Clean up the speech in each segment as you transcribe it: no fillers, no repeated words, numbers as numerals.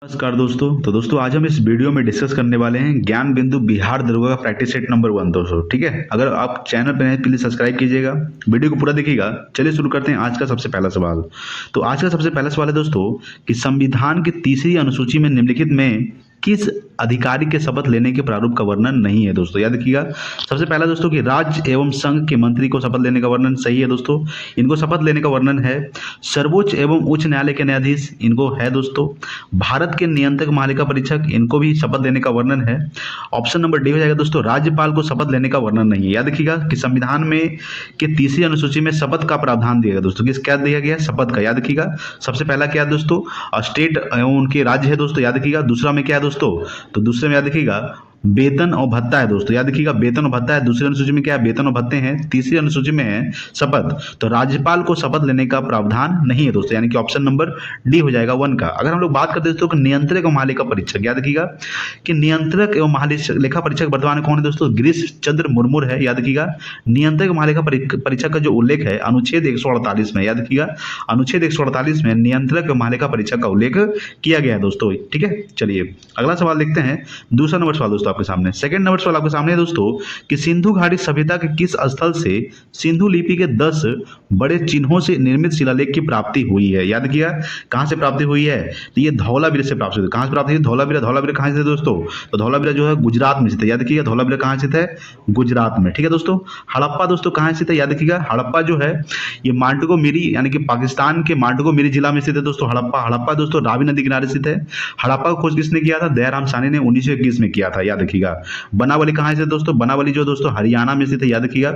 नमस्कार दोस्तों। दोस्तों आज हम इस वीडियो में डिस्कस करने वाले हैं ज्ञान बिंदु बिहार दरोगा का प्रैक्टिस सेट नंबर 1 दोस्तों। ठीक है, अगर आप चैनल पर नए हैं प्लीज सब्सक्राइब कीजिएगा, वीडियो को पूरा देखिएगा। चलिए शुरू करते हैं आज का सबसे पहला सवाल। तो आज का सबसे पहला सवाल है दोस्तों कि संविधान की तीसरी अनुसूची में निम्नलिखित में किस अधिकारी के शपथ लेने के प्रारूप का वर्णन नहीं है दोस्तों। याद रखिएगा, सबसे पहला दोस्तों कि राज्य एवं संघ के मंत्री को शपथ लेने का वर्णन सही है दोस्तों। इनको शपथ लेने का वर्णन है सर्वोच्च एवं उच्च न्यायालय के न्यायाधीश, इनको है दोस्तों। भारत के नियंत्रक महालेखा परीक्षक, इनको भी शपथ लेने का वर्णन है। ऑप्शन नंबर डी हो जाएगा दोस्तों, राज्यपाल को शपथ लेने का वर्णन नहीं है। याद रखिएगा कि संविधान में के तीसरी अनुसूची में शपथ का प्रावधान दिया गया दोस्तों। किस क्या दिया गया है? शपथ का। याद रखिएगा सबसे पहला क्या है दोस्तों, स्टेट एवं उनके राज्य है दोस्तों। याद रखिएगा दूसरा में क्या है दोस्तों, तो दूसरे में याद रखिएगा वेतन और भत्ता है दोस्तों। याद रखिएगा वेतन और भत्ता है। दूसरी अनुसूची में क्या है? वेतन और भत्ते हैं। तीसरी अनुसूची में है शपथ। तो राज्यपाल को शपथ लेने का प्रावधान नहीं है दोस्तों, यानी कि ऑप्शन नंबर डी हो जाएगा 1 का। अगर हम लोग बात करते हैं दोस्तों कि नियंत्रक एवं महालेखा परीक्षक, याद रखिएगा कि नियंत्रक एवं महालेखा परीक्षक वर्तमान में कौन है दोस्तों? गिरीश चंद्र मुर्मू है। याद रखिएगा नियंत्रक एवं महालेखा परीक्षक का जो उल्लेख है अनुच्छेद 148 में, याद रखिएगा अनुच्छेद 148 में नियंत्रक एवं महालेखा परीक्षक का उल्लेख किया गया है दोस्तों। ठीक है, चलिए अगला सवाल देखते हैं। दूसरा नंबर सवाल दोस्तों आपके सामने, सेकंड नंबर सवाल आपके सामने है दोस्तों कि सिंधु घाटी सभ्यता के किस स्थल से सिंधु लिपि के 10 बड़े चिन्हों से निर्मित शिलालेख की प्राप्ति हुई है। याद किया कहां से प्राप्ति हुई है? तो ये धौलावीरा से प्राप्त हुई है। कहां से प्राप्त हुई? धौलावीरा। धौलावीरा कहां से है दोस्तों? तो धौलावीरा जो है गुजरात में स्थित है। याद रखिएगा धौलावीरा कहां स्थित है? गुजरात में। ठीक है दोस्तों। हड़प्पा दोस्तों कहां स्थित है? याद रखिएगा हड़प्पा जो है ये मांडुगो मिरी यानी कि पाकिस्तान के मांडुगो मिरी जिला में स्थित है दोस्तों। हड़प्पा हड़प्पा दोस्तों रावी नदी किनारे स्थित है। हड़प्पा का खोज किसने किया था? दयाराम साहनी ने 1921 में किया था। याद रखिएगा बनावली कहाँ से दोस्तों? बनावली जो दोस्तों हरियाणा में स्थित है। याद रखिएगा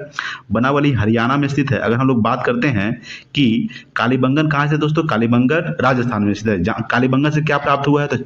बनावली हरियाणा में स्थित है। अगर हम लोग बात करते हैं कि कालीबंगन कहाँ से दोस्तों? कालीबंगन राजस्थान में स्थित है। कालीबंगन से क्या प्राप्त हुआ है? तो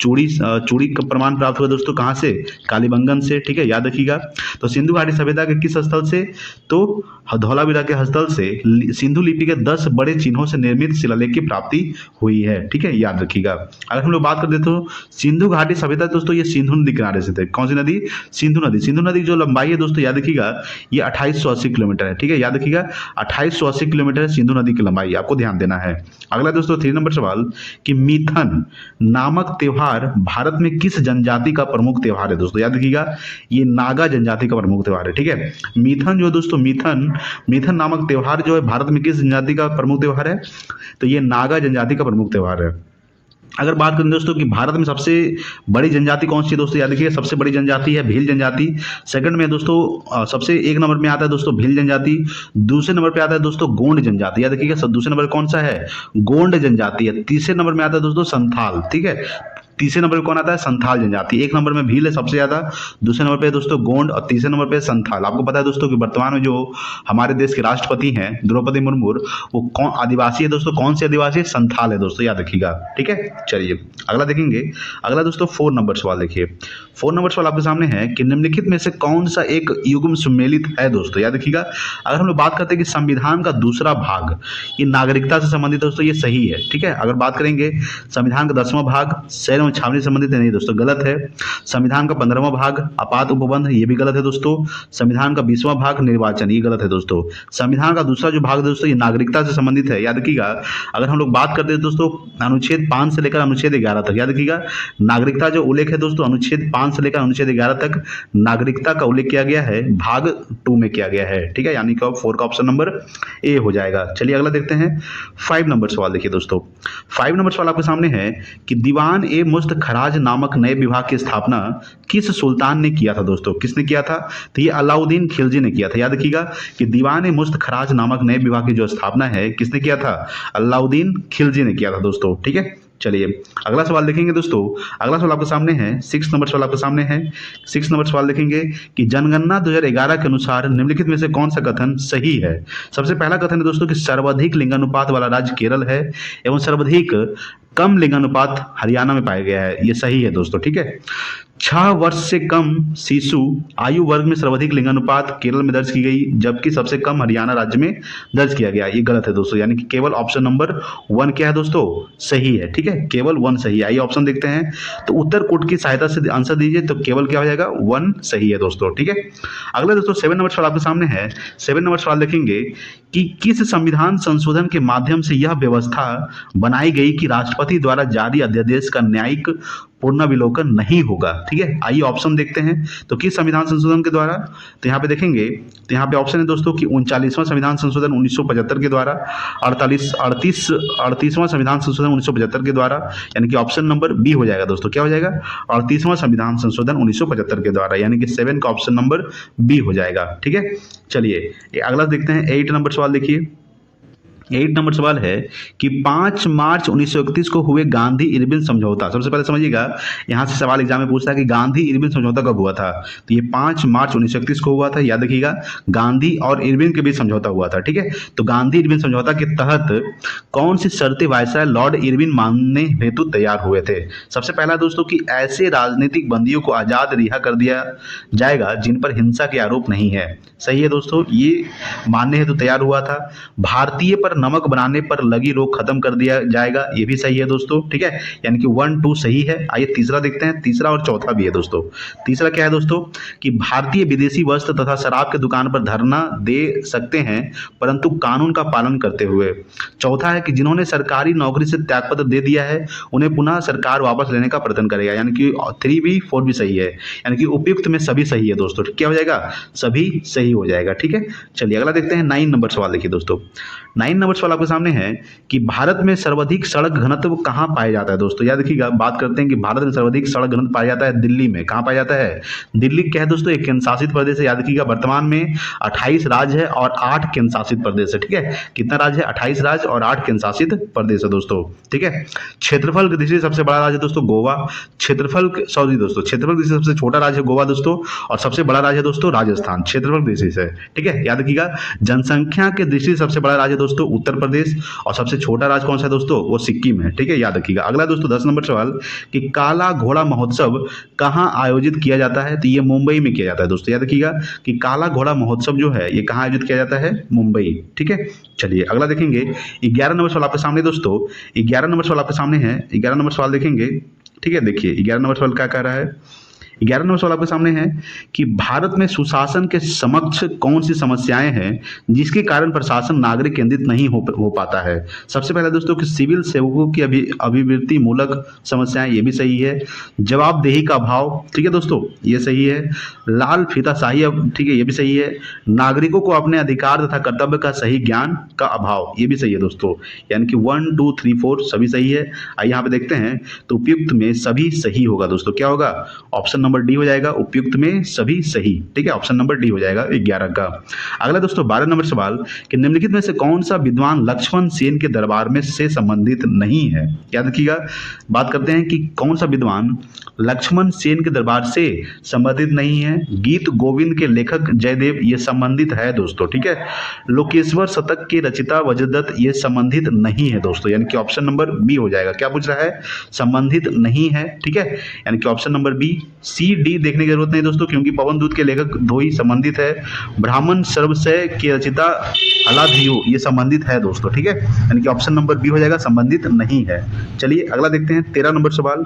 चूड़ी का प्रमाण प्राप्त हुआ दोस्तों। कहाँ से? कालीबंगन से। ठीक है, याद रखिएगा। तो सिंधु घाटी सभ्यता के किस स्थल से? तो धौलावीरा के स्थल से सिंधु लिपि के 10 बड़े चिन्हों से निर्मित शिलालेख की प्राप्ति हुई है। ठीक है, याद रखिएगा। अगर हम लोग बात करते तो सिंधु घाटी सभ्यता दोस्तों ये सिंधु नदी किनारे से थे। कौन सी नदी? सिंधु नदी। सिंधु नदी जो लंबाई है दोस्तों याद रखिएगा ये 2880 किलोमीटर है। ठीक है, याद रखिएगा 2880 किलोमीटर है सिंधु नदी की लंबाई, आपको ध्यान देना है। अगला दोस्तों 3 नंबर सवाल कि मिथन नामक त्योहार भारत में किस जनजाति का प्रमुख त्योहार है दोस्तों? याद रखिएगा ये नागा जनजाति का प्रमुख त्योहार है। ठीक है, मिथन जो दोस्तों मिथन नामक त्योहार जो है भारत में किस जनजाति का प्रमुख त्योहार है? तो ये नागा जनजाति का प्रमुख त्योहार है। अगर बात करें दोस्तों कि भारत में सबसे बड़ी जनजाति कौन सी है दोस्तों? याद रखिए सबसे बड़ी जनजाति है भील जनजाति। सेकंड में दोस्तों सबसे 1 नंबर में आता है दोस्तों भील जनजाति। दूसरे नंबर पे आता है दोस्तों गोंड जनजाति। याद रखिएगा दूसरे नंबर कौन सा है? गोंड जनजाति है। तीसरे नंबर में आता है दोस्तों संथाल। ठीक है, तीसरे नंबर पे कौन आता है? संथाल जनजाति। 1 नंबर में भील है सबसे ज्यादा, दूसरे नंबर पे दोस्तों गोंड और तीसरे नंबर पे संथाल। आपको पता है दोस्तों कि वर्तमान में जो हमारे देश के राष्ट्रपति हैं द्रौपदी मुर्मू, वो कौन आदिवासी है दोस्तों? कौन से आदिवासी? संथाल है दोस्तों, याद रखिएगा। ठीक है, चलिए अगला देखेंगे। अगला दोस्तों 4 नंबर सवाल देखिए। 4 नंबर सवाल आपके सामने है कि निम्नलिखित में से कौन सा एक युग्म सम्मिलित है दोस्तों? याद रखिएगा अगर हम लोग बात करते हैं कि संविधान का दूसरा भाग ये नागरिकता से संबंधित दोस्तों, ये सही है। ठीक है, अगर बात करेंगे संविधान का 10वां भाग शहर एवं छावनी संबंधित है, नहीं दोस्तों गलत है। संविधान का 15वां भाग आपात उपबंध, ये भी गलत है दोस्तों। संविधान का 20वां भाग निर्वाचन, ये गलत है दोस्तों। संविधान का दूसरा जो भाग दोस्तों ये नागरिकता से संबंधित है। याद रखिएगा अगर हम लोग बात करते हैं दोस्तों अनुच्छेद 5 से लेकर अनुच्छेद 11 तक, याद रखिएगा नागरिकता जो उल्लेख है दोस्तों अनुच्छेद 5 से लेकर अनुच्छेद 11 तक नागरिकता का उल्लेख किया गया है, भाग 2 में किया गया है। ठीक है, यानी कि 4 का ऑप्शन नंबर ए हो जाएगा। चलिए अगला देखते हैं 5 नंबर सवाल देखिए दोस्तों। 5 नंबर सवाल आपके सामने है कि दीवान ए मुस्त खराज नामक नए विभाग की स्थापना किस सुल्तान ने किया था दोस्तों? किसने किया था? तो ये अलाउद्दीन खिलजी ने किया था। याद रखिएगा कि दीवान ए मुस्त खराज नामक नए विभाग की जो स्थापना है किसने किया था? अलाउद्दीन खिलजी ने किया था दोस्तों। ठीक है, चलिए अगला सवाल देखेंगे दोस्तों। अगला सवाल आपके सामने है 6 नंबर सवाल आपके सामने है। 6 नंबर सवाल देखेंगे कि जनगणना 2011 के अनुसार निम्नलिखित में से कौन सा कथन सही है? सबसे पहला कथन है दोस्तों कि सर्वाधिक लिंगानुपात वाला राज्य केरल है एवं सर्वाधिक कम लिंगानुपात हरियाणा में पाया गया है, ये सही है दोस्तों। ठीक है, 6 वर्ष से कम शिशु आयु वर्ग में सर्वाधिक लिंगानुपात केरल में दर्ज की गई, जबकि सबसे कम हरियाणा राज्य में दर्ज किया गया। ये गलत है दोस्तों, यानी कि केवल ऑप्शन नंबर 1 क्या है दोस्तों, सही है। ठीक है, केवल 1 सही है। आइए ऑप्शन देखते हैं। तो उत्तर कोट की सहायता से आंसर दीजिए, तो केवल क्या हो जाएगा, 1 सही है दोस्तों। ठीक है, अगला दोस्तों 7 नंबर सवाल आपके सामने है। 7 नंबर सवाल देखेंगे कि किस संविधान संशोधन के माध्यम से यह व्यवस्था बनाई गई कि राष्ट्रपति द्वारा जारी अध्यादेश का न्यायिक पुनर्विलोकन नहीं होगा। ठीक है, आइए ऑप्शन देखते हैं। तो किस संविधान संशोधन के द्वारा, तो यहाँ पे देखेंगे, तो यहाँ पे ऑप्शन है दोस्तों कि 39वां संविधान संशोधन 1975 के द्वारा, 38वां संविधान संशोधन 1975 के द्वारा, यानी कि ऑप्शन नंबर बी हो जाएगा दोस्तों। क्या हो जाएगा, 38वां संविधान संशोधन 1975 के द्वारा, यानी कि 7 का ऑप्शन नंबर बी हो जाएगा। ठीक है, चलिए अगला देखते हैं। 8 नंबर सवाल देखिए। 8 नंबर सवाल है कि 5 मार्च 1931 को हुए गांधी इरविन समझौता, सबसे पहले समझिएगा, यहाँ से सवाल एग्जाम में पूछता है कि गांधी इरविन समझौता कब हुआ था। तो ये 5 मार्च 1931 को हुआ था, याद रखिएगा। गांधी और इरविन के बीच समझौता हुआ था। ठीक है, तो गांधी इरविन समझौता के तहत कौन सी शर्तें वायसराय लॉर्ड इरविन मानने हेतु तैयार हुए थे। सबसे पहला दोस्तों कि ऐसे राजनीतिक बंदियों को आजाद रिहा कर दिया जाएगा जिन पर हिंसा के आरोप नहीं है। सही है दोस्तों, ये मानने हेतु तैयार हुआ था। भारतीय पर नमक बनाने पर लगी रोक खत्म कर दिया जाएगा, ये भी सही है दोस्तों। ठीक है, यानी कि 1 2 सही है। आइए तीसरा देखते हैं, तीसरा और चौथा भी है दोस्तों। तीसरा क्या है दोस्तों कि भारतीय विदेशी वस्त्र तथा शराब की दुकान पर धरना दे सकते हैं परंतु कानून का पालन करते हुए। चौथा है कि जिन्होंने सरकारी नौकरी से त्यागपत्र दे दिया है उन्हें पुनः सरकार वापस लेने का प्रयत्न करेगा, यानी कि 3 भी 4 भी सही है, यानी कि उपयुक्त में सभी सही है दोस्तों। क्या हो जाएगा, सभी सही हो जाएगा। ठीक है, चलिए अगला देखते हैं। 9 नंबर सवाल देखिए दोस्तों। 9 नंबर सवाल आपके सामने है कि भारत में सर्वाधिक सड़क घनत्व कहाँ पाया जाता है दोस्तों। याद रखिएगा, बात करते हैं कि भारत में सर्वाधिक सड़क घनत्व पाया जाता है दिल्ली में। कहाँ पाया जाता है, दिल्ली क्या है दोस्तों, एक केंद्र शासित प्रदेश है। याद रखिएगा, वर्तमान में 28 राज्य है और 8 केंद्र शासित प्रदेश है। ठीक है, कितना राज्य है, 28 राज्य और 8 केंद्र शासित प्रदेश है दोस्तों। ठीक है, क्षेत्रफल की दृष्टि से सबसे बड़ा राज्य है दोस्तों गोवा। क्षेत्रफल की दृष्टि से सबसे छोटा राज्य है गोवा दोस्तों, और सबसे बड़ा राज्य है दोस्तों राजस्थान, क्षेत्रफल की दृष्टि से। ठीक है, याद रखिएगा, जनसंख्या की दृष्टि से सबसे बड़ा राज्य दोस्तों उत्तर प्रदेश, और सबसे छोटा राज्य कौन सा है दोस्तों, वो सिक्किम है। ठीक है, याद रखिएगा। अगला दोस्तों 10 नंबर सवाल कि काला घोड़ा महोत्सव कहाँ आयोजित किया जाता है। तो ये मुंबई में किया जाता है दोस्तों। याद रखिएगा कि काला घोड़ा महोत्सव जो है ये कहाँ आयोजित किया जाता है, मुंबई। ठीक है, चलिए अगला देखेंगे। 11 नंबर सवाल आपके सामने दोस्तों। 11 नंबर सवाल आपके सामने है। 11 नंबर सवाल देखेंगे। ठीक है, देखिए 11 नंबर सवाल क्या कह रहा है। 11 नंबर सवाल आपके सामने है कि भारत में सुशासन के समक्ष कौन सी समस्याएं हैं जिसके कारण प्रशासन नागरिक केंद्रित नहीं हो पाता है। सबसे पहले दोस्तों कि सिविल सेवकों की अभिवृत्ति मूलक समस्याएं, ये भी सही है। जवाबदेही का अभाव, ठीक है दोस्तों, ये सही है। लाल फीताशाही, ठीक है, ये भी सही है। नागरिकों को अपने अधिकार तथा कर्तव्य का सही ज्ञान का अभाव, ये भी सही है दोस्तों। यानी कि 1 2 3 4 सभी सही है। आइए यहाँ पे देखते हैं, तो उपयुक्त में सभी सही होगा दोस्तों। क्या होगा, ऑप्शन नंबर डी हो जाएगा, उपयुक्त में सभी सही। ठीक है, ऑप्शन नंबर डी हो जाएगा 11 का। अगला दोस्तों 12 नंबर सवाल कि निम्नलिखित में से कौन सा विद्वान लक्ष्मण सेन के दरबार में से संबंधित नहीं है। याद रखिएगा, बात करते हैं कि कौन सा विद्वान लक्ष्मण सेन के दरबार से संबंधित नहीं है। गीत गोविंद के लेखक जयदेव ये संबंधित है दोस्तों। ठीक है, लोकेश्वर शतक के रचिता वज्रदत्त ये संबंधित नहीं है दोस्तों, यानी कि ऑप्शन नंबर बी हो जाएगा। क्या पूछ रहा है, संबंधित नहीं है। ठीक है, यानी कि option number B. C D देखने की जरूरत नहीं दोस्तों, क्योंकि पवन दूत के लेखक दो ही संबंधित है। ब्राह्मण सर्वसय के रचिता अलाधियो ये संबंधित है दोस्तों। ठीक है, यानी कि ऑप्शन नंबर बी हो जाएगा, संबंधित नहीं है। चलिए अगला देखते हैं 13 नंबर सवाल।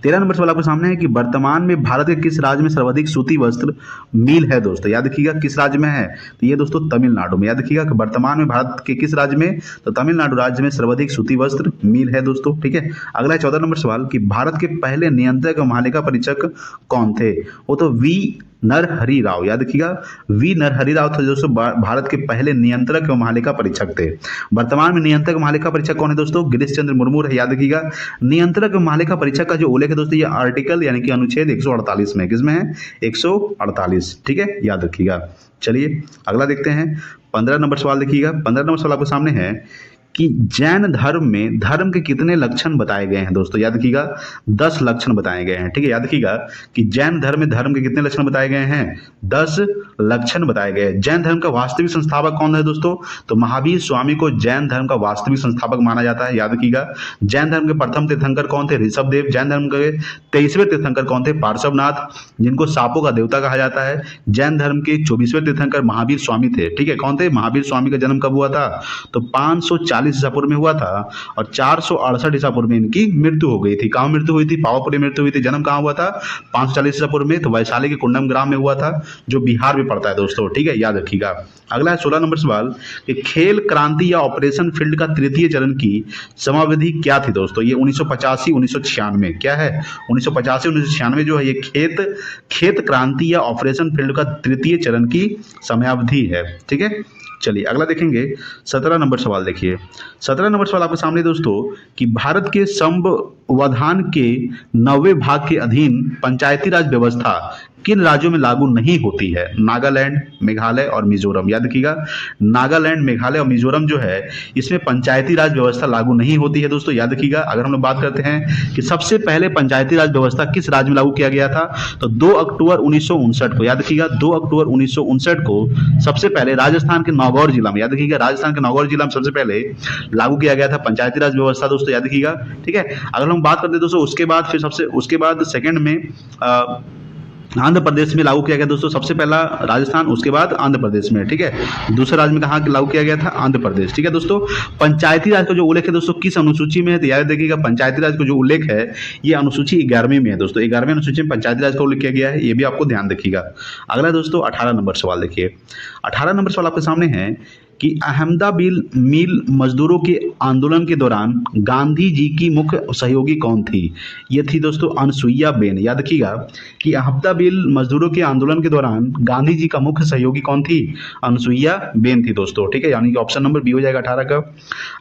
13 नंबर सवाल आपके सामने है कि वर्तमान में भारत के किस राज्य में सर्वाधिक सूती वस्त्र मिल है दोस्तों। याद रखिएगा किस राज्य में है, तो ये दोस्तों तमिलनाडु में। याद रखिएगा कि वर्तमान में भारत के किस राज्य में, तो तमिलनाडु राज्य में सर्वाधिक सूती वस्त्र मिल है दोस्तों। ठीक है, अगला है 14 नंबर सवाल कि भारत के पहले नियंत्रक महालेखा परीक्षक कौन थे। वो तो वी नरहरि राव। याद रखिएगा, वी नरहरि राव थे दोस्तों, भारत के पहले नियंत्रक एवं महालेखा परीक्षक थे। वर्तमान में नियंत्रक महालेखा परीक्षक कौन है दोस्तों, गिरीश चंद्र मुर्मू है। याद रखिएगा, नियंत्रक महालेखा परीक्षक का जो उल्लेख है दोस्तों, ये आर्टिकल यानी कि अनुच्छेद 148 में, किसमें है, 148। ठीक है, याद रखिएगा। चलिए अगला देखते हैं 15 नंबर सवाल देखिएगा। 15 नंबर सवाल आपके सामने है कि जैन धर्म में धर्म के कितने लक्षण बताए गए हैं दोस्तों। याद रखिएगा 10 लक्षण बताए गए हैं। ठीक है, याद रखिएगा कि जैन धर्म में धर्म के कितने लक्षण बताए गए हैं, 10 लक्षण बताए गए। जैन धर्म का वास्तविक संस्थापक कौन है दोस्तों? तो महावीर स्वामी को जैन धर्म का वास्तविक संस्थापक माना जाता है, याद रखिएगा। जैन धर्म के प्रथम तीर्थंकर कौन थे? ऋषभदेव। जैन धर्म के 23वें तीर्थंकर कौन थे? पार्श्वनाथ, जिनको सांपों का देवता कहा जाता है। जैन धर्म के 24वें तीर्थंकर महावीर स्वामी थे, ठीक है। कौन थे? महावीर स्वामी का जन्म कब हुआ था? तो 540 ईसा पूर्व में हुआ था और 468 ईसा पूर्व में इनकी मृत्यु हो गई थी। कहाँ मृत्यु हुई थी? पावापुरी मृत्यु हुई थी। जन्म कहाँ हुआ था? 540 ईसा पूर्व में, तो वैशाली के कुंडम ग्राम में हुआ था, जो बिहार में पड़ता है दोस्तों, ठीक है, याद रखिएगा। अगला है 16 नंबर सवाल कि खेल क्रांति या ऑपरेशन फील्ड का तृतीय चरण की समाविधि क्या थी दोस्तों? ये 1985 1996 क्या है? 1985 1996 जो है ये खेत क्रांति या ऑपरेशन फील्ड का तृतीय चरण की समयावधि है, ठीक है। चलिए अगला देखेंगे 17 नंबर सवाल। देखिए 17 नंबर सवाल आपके सामने दोस्तों कि भारत के संविधान के 9वें भाग के अधीन पंचायती राज व्यवस्था किन राज्यों में लागू नहीं होती है? नागालैंड, मेघालय और मिजोरम, याद रखिएगा। नागालैंड, मेघालय और मिजोरम जो है इसमें पंचायती राज व्यवस्था लागू नहीं होती है दोस्तों, याद रखिएगा। अगर हम लोग बात करते हैं कि सबसे पहले पंचायती राज व्यवस्था किस राज्य में लागू किया गया था, तो 2 अक्टूबर 1959 को, याद रखिएगा। 2 अक्टूबर 1959 को सबसे पहले राजस्थान के नागौर जिला में, याद रखिएगा, राजस्थान के नागौर जिला में सबसे पहले लागू किया गया था पंचायती राज व्यवस्था दोस्तों, याद रखिएगा, ठीक है। अगर हम बात करते हैं दोस्तों उसके बाद सेकंड में आंध्र प्रदेश में लागू किया गया दोस्तों। सबसे पहला राजस्थान, उसके बाद आंध्र प्रदेश में, ठीक है। दूसरे राज्य में कहाँ लागू किया गया था? आंध्र प्रदेश, ठीक है दोस्तों। पंचायती राज का जो उल्लेख है दोस्तों किस अनुसूची में है? तो याद देखिएगा, पंचायती राज का जो उल्लेख है ये अनुसूची 11वीं में है दोस्तों। 11वीं अनुसूची में पंचायती राज का उल्लेख किया गया है, ये भी आपको ध्यान रखिएगा। अगला दोस्तों 18 नंबर सवाल देखिए। 18 नंबर सवाल आपके सामने है कि अहमदाबाद मिल मजदूरों के आंदोलन के दौरान गांधी जी की मुख्य सहयोगी कौन थी? ये थी दोस्तों अनसुईया बेन, याद रखिएगा कि अहमदाबाद मजदूरों के आंदोलन के दौरान गांधी जी का मुख्य सहयोगी कौन थी? अनसुईया बेन थी दोस्तों, ठीक है, यानी कि ऑप्शन नंबर बी हो जाएगा 18 का।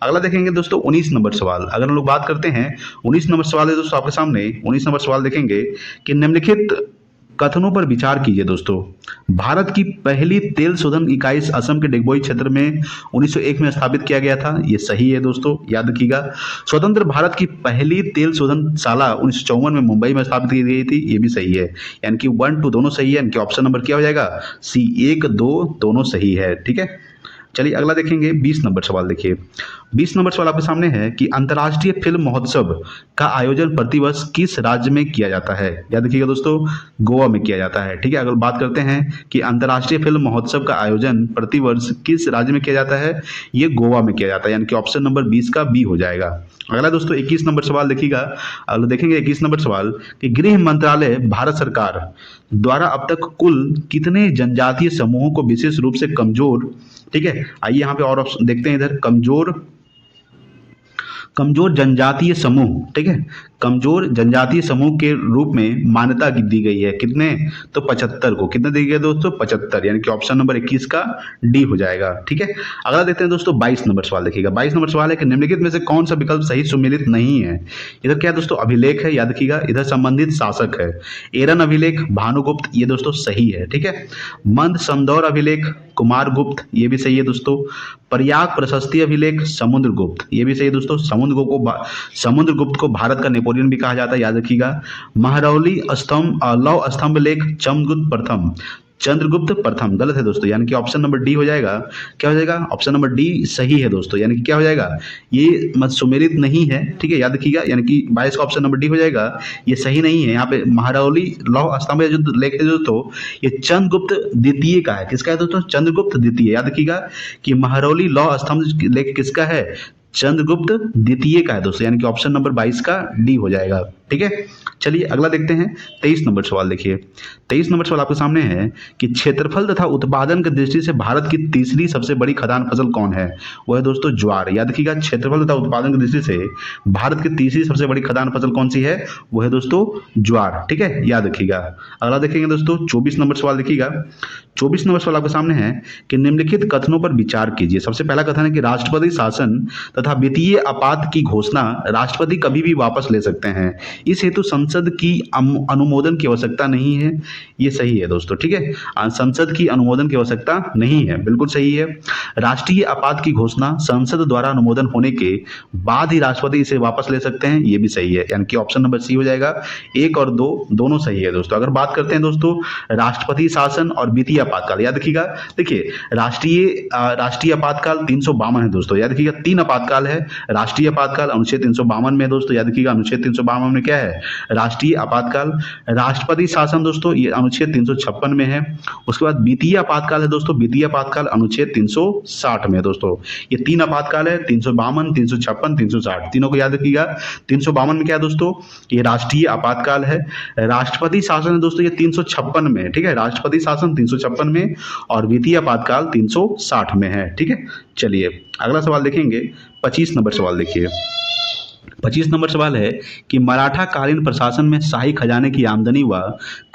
अगला देखेंगे दोस्तों 19 नंबर सवाल। अगर हम लोग बात करते हैं 19 नंबर सवाल है दोस्तों आपके सामने। 19 नंबर सवाल देखेंगे कि निम्नलिखित कथनों पर विचार कीजिए दोस्तों। भारत की पहली तेल शोधन इकाई असम के डिगबोई क्षेत्र में 1901 में स्थापित किया गया था, ये सही है दोस्तों, याद रखिएगा। स्वतंत्र भारत की पहली तेल शोधनशाला 1954 में मुंबई में स्थापित की गई थी, ये भी सही है, यानी कि 1 2 दोनों सही है, यानी कि ऑप्शन नंबर क्या हो जाएगा? सी, 1 2 दोनों सही है, ठीक है। चलिए अगला देखेंगे 20 नंबर सवाल। देखिए 20 नंबर सवाल आपके सामने है कि अंतर्राष्ट्रीय फिल्म महोत्सव का आयोजन प्रतिवर्ष किस राज्य में किया जाता है? याद रखिएगा दोस्तों, गोवा में किया जाता है, ठीक है। अगर बात करते हैं कि अंतर्राष्ट्रीय फिल्म महोत्सव का आयोजन प्रतिवर्ष किस राज्य में किया जाता है, ये गोवा में किया जाता है, यानी कि ऑप्शन नंबर 20 का बी हो जाएगा। अगला दोस्तों 21 नंबर सवाल देखिएगा। अगला देखेंगे 21 नंबर सवाल कि गृह मंत्रालय भारत सरकार द्वारा अब तक कुल कितने जनजातीय समूहों को विशेष रूप से कमजोर, ठीक है, आइए यहाँ पे और ऑप्शन देखते हैं। इधर कमजोर जनजातीय समूह, ठीक है, कमजोर जनजातीय समूह के रूप में मान्यता दी गई है, कितने? तो 75 को। कितने दी गई दोस्तों? 75, यानी कि ऑप्शन नंबर 21 का डी हो जाएगा, ठीक है। अगला देखते हैं दोस्तों 22 नंबर सवाल देखिएगा। 22 नंबर सवाल है कि निम्नलिखित में से कौन सा विकल्प सही सुमेलित नहीं है? इधर क्या है दोस्तों? अभिलेख है, याद रखिएगा। इधर संबंधित शासक है, एरन अभिलेख, भानुगुप्त, ये दोस्तों सही है, ठीक है। मंद समदौर अभिलेख, कुमारगुप्त, ये भी सही है दोस्तों। प्रयाग प्रशस्ति अभिलेख, समुद्रगुप्त, ये भी सही है दोस्तों। समुद्रगुप्त को भारत का नेपोलियन भी कहा जाता है, याद रखिएगा। महरौली स्तंभ लौह स्तंभ लेख, चंद्रगुप्त प्रथम, गलत है दोस्तों, यानी कि ऑप्शन नंबर डी हो जाएगा। क्या हो जाएगा? ऑप्शन नंबर डी सही है दोस्तों, यानी कि क्या हो जाएगा? ये मत सुमेलित नहीं है, ठीक है, याद रखिएगा, यानी कि 22 का ऑप्शन नंबर डी हो जाएगा, ये सही नहीं है। यहाँ पे महरौली लौह स्तंभ जो लेख है दोस्तों ये चंद्रगुप्त द्वितीय का है। किसका है दोस्तों? चंद्रगुप्त द्वितीय, याद रखिएगा कि महरौली लौह स्तंभ लेख किसका है? चंद्रगुप्त द्वितीय का है दोस्तों, यानी कि ऑप्शन नंबर 22 का डी हो जाएगा, ठीक है। चलिए अगला देखते हैं 23 नंबर सवाल। देखिए 23 नंबर सवाल आपके सामने है कि क्षेत्रफल तथा उत्पादन की दृष्टि से भारत की तीसरी सबसे बड़ी खदान फसल कौन है? वो है दोस्तों ज्वार, याद रखिएगा। क्षेत्रफल तथा उत्पादन की दृष्टि से भारत की तीसरी सबसे बड़ी खदान फसल कौन सी है? वो है दोस्तों ज्वार, ठीक है, याद रखिएगा। अगला देखेंगे दोस्तों 24 नंबर सवाल देखिएगा। 24 नंबर सवाल आपके सामने है कि निम्नलिखित कथनों पर विचार कीजिए। सबसे पहला कथन है कि राष्ट्रपति शासन तथा वित्तीय आपात की घोषणा राष्ट्रपति कभी भी वापस ले सकते हैं, इस हेतु संसद की अनुमोदन की आवश्यकता नहीं है। ये सही है दोस्तों, ठीक है, संसद की अनुमोदन की आवश्यकता नहीं है, बिल्कुल सही है। राष्ट्रीय आपात की घोषणा संसद द्वारा अनुमोदन होने के बाद ही राष्ट्रपति इसे वापस ले सकते हैं, ये भी सही है, यानी कि ऑप्शन नंबर सी हो जाएगा। 1 और 2 दोनों सही है दोस्तों। अगर बात करते हैं दोस्तों राष्ट्रपति शासन और वित्तीय आपातकाल, याद रखिएगा, देखिए राष्ट्रीय आपातकाल 352 है दोस्तों, याद रखिएगा। 3 आपातकाल है, राष्ट्रीय आपातकाल अनुच्छेद 352 में दोस्तों, याद रखिएगा अनुच्छेद 352 में क्या है, राष्ट्रीय आपातकाल। राष्ट्रपति शासन दोस्तों ये अनुच्छेद 356 में है। उसके बाद वित्तीय आपातकाल है दोस्तों, वित्तीय आपातकाल अनुच्छेद 360 में दोस्तों। ये 3 आपातकाल है, 352, 356, 360, तीनों को याद रखिएगा। 352 में क्या है दोस्तों, ये राष्ट्रीय आपातकाल है। राष्ट्रपति शासन है दोस्तों ये 356 में है, ठीक है, राष्ट्रपति शासन 356 में और वित्तीय आपातकाल 360 में है, ठीक है। चलिए अगला सवाल देखेंगे, 25 नंबर सवाल देखिए। 25 नंबर सवाल है कि मराठा कालीन प्रशासन में शाही खजाने की आमदनी व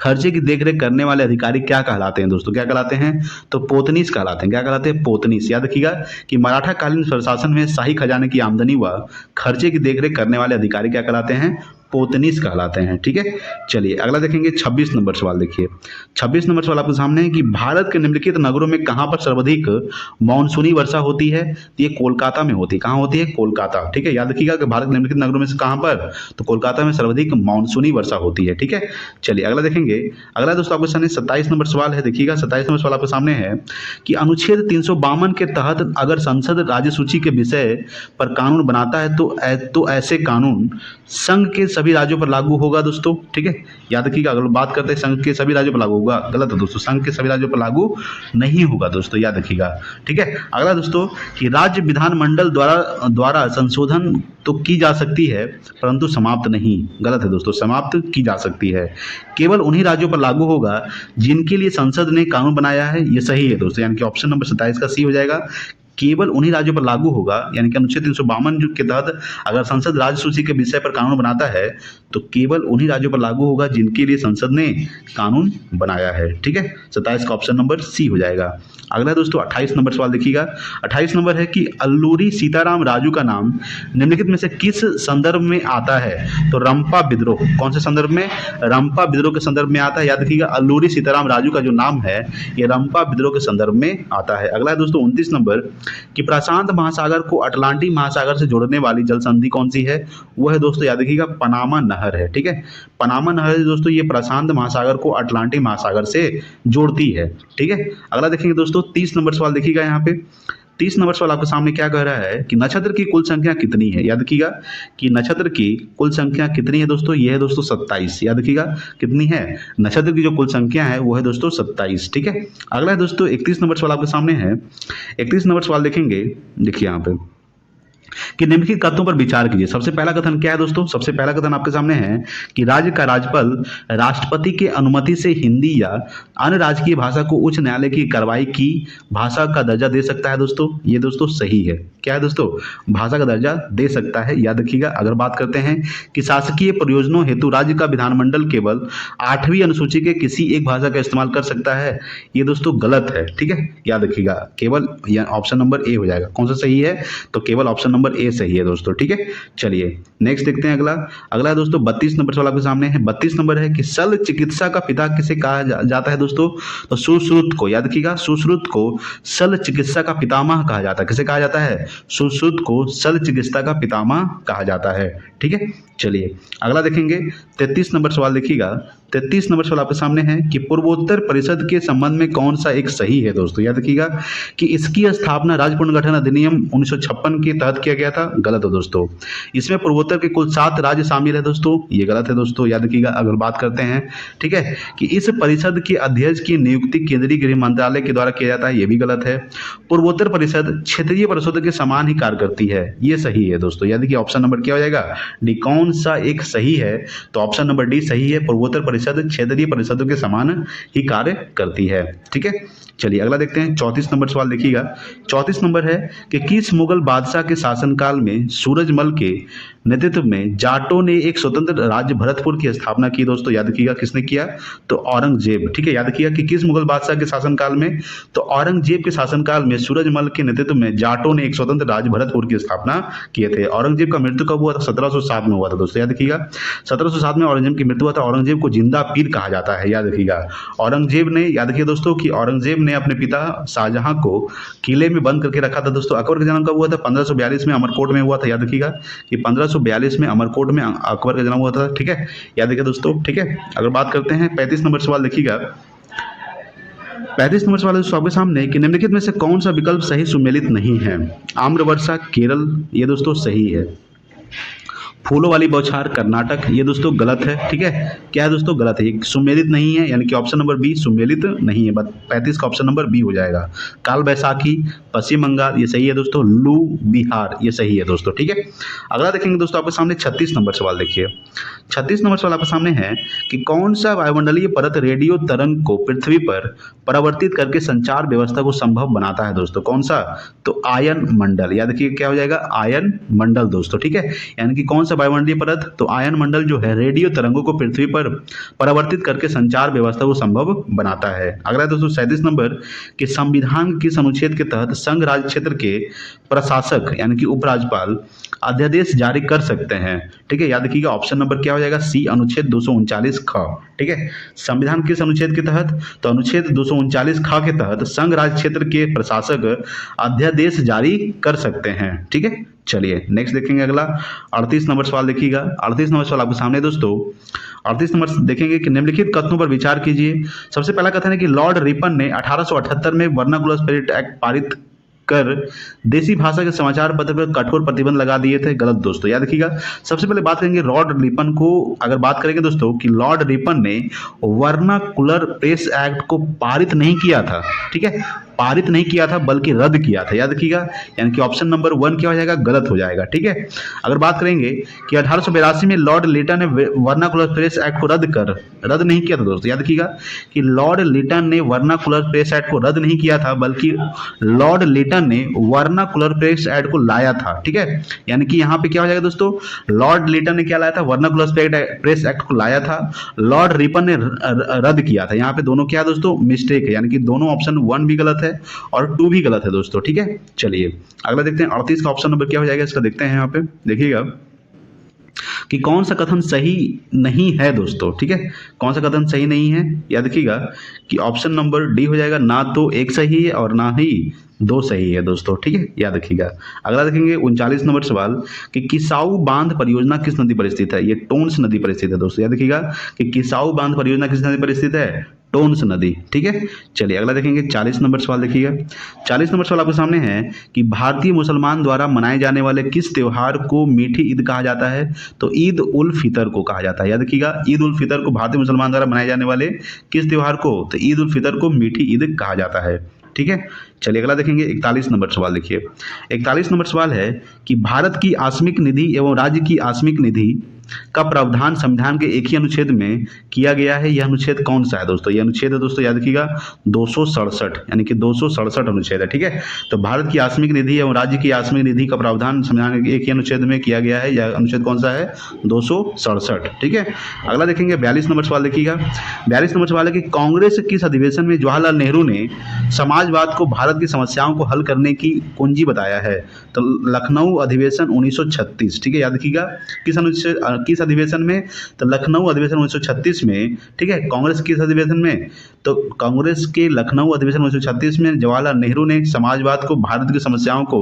खर्चे की देखरेख करने वाले अधिकारी क्या कहलाते हैं दोस्तों, क्या कहलाते हैं, तो पोतनीस कहलाते हैं। क्या कहलाते हैं, पोतनीस। याद रखिएगा कि मराठा कालीन प्रशासन में शाही खजाने की आमदनी व खर्चे की देखरेख करने वाले अधिकारी क्या कहलाते हैं, पोतनीस कहलाते हैं, ठीक है। चलिए अगला देखेंगे, 26 नंबर सवाल देखिए। 26 नंबर सवाल आपके सामने है कि भारत के निम्नलिखित नगरों में कहां पर सर्वाधिक मानसूनी वर्षा होती है, ये कोलकाता में होती है। कहां होती है, कोलकाता, ठीक है। याद रखिएगा कि भारत के निम्नलिखित नगरों में से कहां पर, तो कोलकाता में सर्वाधिक मानसूनी वर्षा होती है, ठीक है। चलिए अगला देखेंगे, अगला दोस्तों आपके सामने 27 नंबर सवाल है, देखिएगा 27 नंबर सवाल आपके सामने है कि अनुच्छेद 352 के तहत अगर संसद राज्य सूची के विषय पर कानून बनाता है तो ऐसे कानून संघ के सभी राज्यों पर लागू होगा दोस्तों, ठीक है। याद रखिएगा अगर बात करते हैं संघ के सभी राज्यों पर लागू होगा, गलत है दोस्तों, संघ के सभी राज्यों पर लागू नहीं होगा दोस्तों, याद रखिएगा, ठीक है। अगला दोस्तों कि राज्य विधानमंडल द्वारा संशोधन तो की जा सकती है परंतु समाप्त नहीं, गलत है दोस्तों, समाप्त की जा सकती है, केवल उन्हीं राज्यों पर लागू होगा जिनके लिए संसद ने कानून बनाया है, ये सही है दोस्तों, यानी कि ऑप्शन नंबर 27 का सी हो जाएगा। केवल उन्हीं राज्यों पर लागू होगा, यानी कि अनुच्छेद 352 के तहत अगर संसद राज्य सूची के विषय पर कानून बनाता है तो केवल उन्हीं राज्यों पर लागू होगा जिनके लिए संसद ने कानून बनाया है, ठीक है। 27 का ऑप्शन नंबर सी हो जाएगा। अगला दोस्तों 28 नंबर सवाल देखिएगा। 28 नंबर है कि अल्लूरी सीताराम राजू का नाम निम्नलिखित में से किस संदर्भ में आता है, तो रंपा विद्रोह, कौन से संदर्भ में, रंपा विद्रोह के संदर्भ में आता है। याद रखिएगा अल्लूरी सीताराम राजू का जो नाम है ये रंपा विद्रोह के संदर्भ में आता है। अगला है दोस्तों 29 नंबर कि प्रशांत महासागर को अटलांटिक महासागर से जोड़ने वाली जल संधि कौन सी है, वो है दोस्तों याद रखिएगा पनामा नहर है, ठीक है। पनामा नहर है दोस्तों, ये प्रशांत महासागर को अटलांटिक महासागर से जोड़ती है, ठीक है। अगला देखेंगे दोस्तों 30 नंबर सवाल देखिएगा। यहाँ पे 30 नंबर सवाल आपके सामने क्या कह रहा है कि नक्षत्र की कुल संख्या कितनी है। याद रखिएगा कि नक्षत्र की कुल संख्या कितनी है दोस्तों, ये है दोस्तों 27। याद रखिएगा कितनी है, नक्षत्र की जो कुल संख्या है वो है दोस्तों 27, ठीक है। अगला है दोस्तों 31 नंबर सवाल आपके सामने है। 31 नंबर सवाल देखेंगे, देखिए यहाँ पे कि निम्नलिखित कथनों पर विचार कीजिए। सबसे पहला कथन क्या है दोस्तों, सबसे पहला कथन आपके सामने है कि राज्य का राज्यपाल राष्ट्रपति के अनुमति से हिंदी या अन्य राजकीय भाषा को उच्च न्यायालय की कार्रवाई की भाषा का दर्जा दे सकता है दोस्तों, ये दोस्तों सही है। क्या है दोस्तों, भाषा का दर्जा दे सकता है। याद रखिएगा अगर बात करते हैं कि शासकीय प्रयोजनों हेतु राज्य का विधानमंडल केवल 8वीं अनुसूची के किसी एक भाषा का इस्तेमाल कर सकता है, ये दोस्तों गलत है, ठीक है। याद रखिएगा केवल ऑप्शन नंबर ए हो जाएगा। कौन सा सही है, तो केवल ऑप्शन नंबर ए सही है दोस्तों, ठीक है। चलिए नेक्स्ट देखते हैं अगला है दोस्तों 32 नंबर सवाल आपके सामने है। 32 नंबर है कि शल्य चिकित्सा का पिता किसे कहा जाता है दोस्तों, तो सुश्रुत को। याद रखिएगा सुश्रुत को शल्य चिकित्सा का पितामह कहा जाता है। किसे कहा जाता है, सुश्रुत को शल्य चिकित्सा का पितामह कहा जाता है, ठीक है। चलिए अगला देखेंगे 33 नंबर सवाल देखिएगा। 33 नंबर सवाल आपके सामने है कि पूर्वोत्तर परिषद के संबंध में कौन सा एक सही है दोस्तों। याद रखिएगा कि इसकी स्थापना राज्य पुनर्गठन अधिनियम 1956 के तहत किया गया था, गलत है दोस्तों। इसमें पूर्वोत्तर के कुल 7 राज्य शामिल है दोस्तों, ये गलत है दोस्तों। याद रखिएगा अगर बात करते हैं, ठीक है, कि इस परिषद के अध्यक्ष की नियुक्ति केंद्रीय गृह मंत्रालय के द्वारा किया जाता है, ये भी गलत है। पूर्वोत्तर परिषद क्षेत्रीय परिषदों के समान ही कार्य करती है, ये सही है दोस्तों। याद रखिए ऑप्शन नंबर क्या हो जाएगा, डी। कौन सा एक सही है, तो ऑप्शन नंबर डी सही है। पूर्वोत्तर परिषद क्षेत्रीय परिषदों के समान ही कार्य करती है, ठीक है। चलिए अगला देखते हैं 34 नंबर सवाल देखिएगा। 34 नंबर है कि किस मुगल बादशाह के शासनकाल में सूरजमल के नेतृत्व में जाटों ने एक स्वतंत्र राज्य भरतपुर की स्थापना की। दोस्तों याद कीजिएगा किसने किया, तो औरंगजेब। ठीक है, याद कीजिएगा कि किस मुगल बादशाह के शासनकाल में, तो औरंगजेब के शासनकाल में सूरजमल के नेतृत्व में जाटों ने एक स्वतंत्र राज्य भरतपुर की स्थापना किए थे। औरंगजेब का मृत्यु कब हुआ था, 1707 में हुआ था। दोस्तों याद रखिएगा 1707 में औरंगजेब की मृत्यु हुआ था। औरंगजेब को जिंदा पीर कहा जाता है, याद रखिएगा। औरंगजेब ने, याद रखिए दोस्तों कि औरंगजेब ने अपने पिता शाहजहां को किले में बंद करके रखा था। दोस्तों अकबर का जन्म कब हुआ था, 1542 में अमरकोट में हुआ था। याद रखिएगा कि 1542 में अमरकोट में अकबर का जन्म हुआ था। ठीक है, याद रखिए दोस्तों। ठीक है, अगर बात करते हैं 35 नंबर सवाल देखिएगा। 35 नंबर सवाल है दोस्तों आपके सामने कि निम्नलिखित में से कौन सा विकल्प सही सुमेलित नहीं है। आम्रवर्षा केरल, ये दोस्तों सही है। फूलों वाली बौछार कर्नाटक, ये दोस्तों गलत है। ठीक है, क्या है दोस्तों, गलत है, ये सुमेलित नहीं है, यानी कि ऑप्शन नंबर बी सुमेलित नहीं है। 35 का ऑप्शन नंबर बी हो जाएगा। काल बैसाखी पश्चिम बंगाल, ये सही है दोस्तों। लू बिहार, ये सही है दोस्तों। ठीक है, अगला देखेंगे दोस्तों आपके सामने 36 नंबर सवाल देखिए। 36 नंबर सवाल आपके सामने है कि कौन सा वायुमंडलीय परत रेडियो तरंग को पृथ्वी पर परावर्तित करके संचार व्यवस्था को संभव बनाता है। दोस्तों कौन सा, तो आयन मंडल। याद रखिए क्या हो जाएगा, आयन मंडल दोस्तों। ठीक है, यानी कि कौन सा वायुमंडलीय परत, तो आयन मंडल जो है रेडियो तरंगों को पृथ्वी पर परावर्तित करके संचार व्यवस्था को संभव बनाता है। अगला दोस्तों 37 नंबर कि संविधान किस अनुच्छेद के तहत संघ राज्य क्षेत्र के प्रशासक यानी कि उपराज्यपाल अध्यादेश जारी कर सकते हैं। ठीक है, याद रखिएगा ऑप्शन नंबर क्या हो जाएगा, सी अनुच्छेद 239 ख। ठीक है, संविधान किस अनुच्छेद के तहत, तो अनुच्छेद 239 ख के तहत संघ राज्य क्षेत्र के प्रशासक अध्यादेश जारी कर सकते हैं। ठीक है, चलिए नेक्स्ट देखेंगे अगला 38 नंबर सवाल देखिएगा। 38 नंबर सवाल आपके सामने दोस्तों। 38 नंबर देखेंगे कि निम्नलिखित कथनों पर विचार कीजिए। सबसे पहला कथन है कि लॉर्ड रिपन ने 1878 में वर्नाकुलर स्पिरिट एक्ट पारित कर देसी भाषा के समाचार पत्र पर कठोर प्रतिबंध लगा दिए थे। गलत दोस्तों, याद रखिएगा। सबसे पहले बात करेंगे लॉर्ड रिपन को, अगर बात करेंगे दोस्तों कि लॉर्ड रिपन ने वर्नाकुलर प्रेस एक्ट को पारित नहीं किया था। ठीक है, पारित नहीं किया था बल्कि रद्द किया था, याद रखिएगा। यानी कि ऑप्शन नंबर 1 क्या हो जाएगा, गलत हो जाएगा। ठीक है, अगर बात करेंगे कि 1882 में लॉर्ड लिटन ने वर्नाकुलर प्रेस एक्ट को रद्द नहीं किया था। दोस्तों याद रखिएगा कि लॉर्ड लिटन ने वर्नाकुलर प्रेस एक्ट को रद्द नहीं किया था बल्कि लॉर्ड लिटन ने वर्नाकुलर प्रेस एक्ट को लाया था। ठीक है, यानी कि यहाँ पे क्या हो जाएगा दोस्तों, लॉर्ड लिटन ने क्या लाया था, वर्नाकुलर प्रेस एक्ट को लाया था, लॉर्ड रिपन ने रद्द किया था। यहाँ पे दोनों क्या है दोस्तों, मिस्टेक है, यानी कि दोनों ऑप्शन 1 भी गलत है और 2 भी गलत है दोस्तों। ठीक है, चलिए अगला देखते हैं 38 का ऑप्शन नंबर क्या हो जाएगा, इसका देखते हैं। यहाँ पे देखिएगा कि कौन सा कथन सही नहीं है दोस्तों। ठीक है, कौन सा कथन सही नहीं है, याद रखिएगा कि ऑप्शन नंबर डी हो जाएगा। ना तो एक सही है और ना ही 2 सही है दोस्तों। ठीक है, याद रखिएगा। अगला देखेंगे 39 नंबर सवाल कि किसाऊ बांध परियोजना किस नदी पर स्थित है। ये टोन्स नदी पर स्थित है दोस्तों। याद रखिएगा कि किसाऊ बांध परियोजना किस नदी पर स्थित है, टोन्स नदी। ठीक है, चलिए अगला देखेंगे 40 नंबर सवाल देखिएगा। 40 नंबर सवाल आपके सामने है कि भारतीय मुसलमान द्वारा मनाए जाने वाले किस त्योहार को मीठी ईद कहा जाता है, तो ईद उल फितर को कहा जाता है। याद रखिएगा ईद उल फितर को भारतीय मुसलमान द्वारा मनाए जाने वाले किस त्योहार को, तो ईद उल फितर को मीठी ईद कहा जाता है। ठीक है, चलिए अगला देखेंगे 41 नंबर सवाल देखिए। 41 नंबर सवाल है कि भारत की आकस्मिक निधि एवं राज्य की आकस्मिक निधि का प्रावधान संविधान के एक ही अनुच्छेद में किया गया है। यह अनुच्छेद कौन सा है दोस्तों, यह अनुच्छेद है दोस्तों, याद रखिएगा 267, यानी कि 267 अनुच्छेद है। ठीक है, तो भारत की आकस्मिक निधि एवं राज्य की आकस्मिक निधि का प्रावधान संविधान के एक ही अनुच्छेद में किया गया है। यह अनुच्छेद कौन सा है, 267। ठीक है, अगला देखेंगे 42 नंबर सवाल देखिएगा। 42 नंबर सवाल है कि कांग्रेस किस अधिवेशन में जवाहरलाल नेहरू ने समाजवाद को भारत की समस्याओं को हल करने की कुंजी बताया है, तो लखनऊ अधिवेशन 1936। ठीक है, याद रखिएगा किस अधिवेशन में, तो लखनऊ अधिवेशन 1936 में। ठीक है, कांग्रेस किस अधिवेशन में, तो कांग्रेस के लखनऊ अधिवेशन 1936 में जवाहरलाल नेहरू ने समाजवाद को भारत की समस्याओं को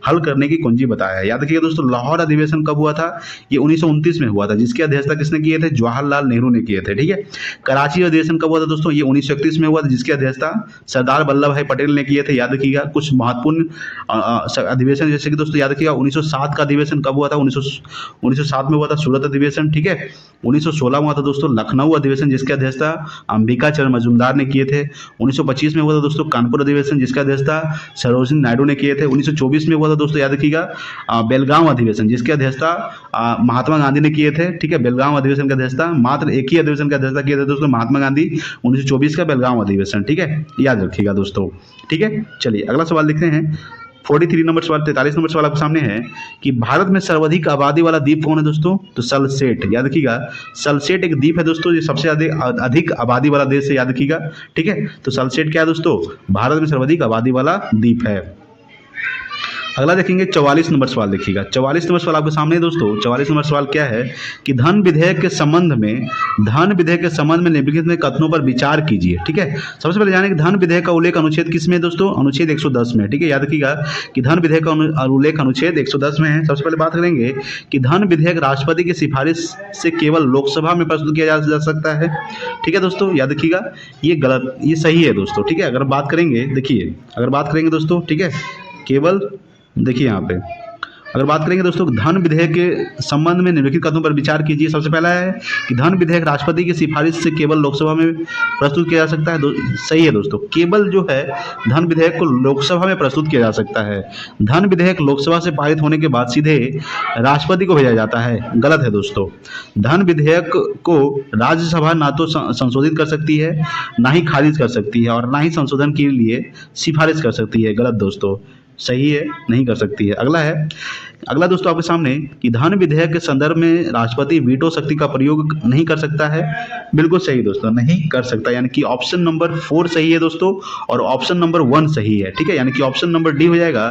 हल करने की कुंजी बताया है। याद रखिएगा दोस्तों लाहौर अधिवेशन कब हुआ था, ये 1929 में हुआ था, जिसकी अध्यक्षता किसने किए थे, जवाहरलाल नेहरू ने किए थे। ठीक है, कराची अधिवेशन कब हुआ था दोस्तों, ये 1931 में हुआ था, जिसकी अध्यक्षता सरदार वल्लभ भाई पटेल ने किए थे। याद रखिएगा कुछ महत्वपूर्ण अधिवेशन जैसे कि दोस्तों याद रखिएगा 1907 का अधिवेशन कब हुआ था, 1907 में हुआ था सूरत अधिवेशन। ठीक है, 1916 में हुआ था दोस्तों लखनऊ अधिवेशन, जिसकी अध्यक्षता अंबिका चरण मजूमदार ने किए थे। 1925 में हुआ था दोस्तों कानपुर अधिवेशन, जिसका अध्यक्षता सरोजिनी नायडू ने किए थे। 1924 में हुआ था दोस्तों याद रखिएगा बेलगांव अधिवेशन, जिसकी अध्यक्षता महात्मा गांधी ने किए थे। ठीक है, बेलगांव अधिवेशन की अध्यक्षता मात्र एक ही अधिवेशन की अध्यक्षता किए थे दोस्तों, महात्मा गांधी, 1924 का बेलगांव अधिवेशन। ठीक है, याद रखिएगा दोस्तों। ठीक है, चलिए अगला सवाल देखते हैं 43 नंबर सवाल, 43 नंबर सवाल आपके सामने है कि भारत में सर्वाधिक आबादी वाला द्वीप कौन है दोस्तों? तो सलसेट, याद रखिएगा। सलसेट एक द्वीप है दोस्तों, जो सबसे अधिक आबादी वाला देश है, याद रखिएगा। ठीक है, तो सलसेट क्या है दोस्तों? भारत में सर्वाधिक आबादी वाला द्वीप है। अगला देखेंगे 44 नंबर सवाल, देखिएगा 44 नंबर सवाल आपके सामने है दोस्तों। 44 नंबर सवाल क्या है कि धन विधेयक के संबंध में निम्नलिखित में कथनों पर विचार कीजिए। ठीक है, सबसे पहले जाने कि धन विधेयक का उल्लेख अनुच्छेद किस में है दोस्तों? अनुच्छेद 110 में। ठीक है, याद रखिएगा कि धन विधेयक का उल्लेख अनुच्छेद 110 में है। सबसे पहले बात करेंगे कि धन विधेयक राष्ट्रपति की सिफारिश से केवल लोकसभा में प्रस्तुत किया जा सकता है। ठीक है दोस्तों, याद रखिएगा, ये गलत, ये सही है दोस्तों। ठीक है, अगर बात करेंगे, देखिए अगर बात करेंगे दोस्तों, ठीक है, केवल देखिए यहाँ पे अगर बात करेंगे दोस्तों, धन विधेयक के संबंध में निम्नलिखित कथनों पर विचार कीजिए। सबसे पहला है कि धन विधेयक राष्ट्रपति की सिफारिश से केवल लोकसभा में प्रस्तुत किया जा सकता है। सही है दोस्तों, केवल जो है धन विधेयक को लोकसभा में प्रस्तुत किया जा सकता है। धन विधेयक लोकसभा से पारित होने के बाद सीधे राष्ट्रपति को भेजा जाता है, गलत है दोस्तों। धन विधेयक को राज्यसभा ना तो संशोधित कर सकती है, ना ही खारिज कर सकती है, और ना ही संशोधन के लिए सिफारिश कर सकती है, गलत दोस्तों। सही है, नहीं कर सकती है। अगला दोस्तों आपके सामने कि धन विधेयक के संदर्भ में राष्ट्रपति वीटो शक्ति का प्रयोग नहीं कर सकता है। बिल्कुल सही दोस्तों, नहीं कर सकता, यानी कि ऑप्शन नंबर 4 सही है दोस्तों, और ऑप्शन नंबर 1 सही है। ठीक है, यानी कि ऑप्शन नंबर डी हो जाएगा,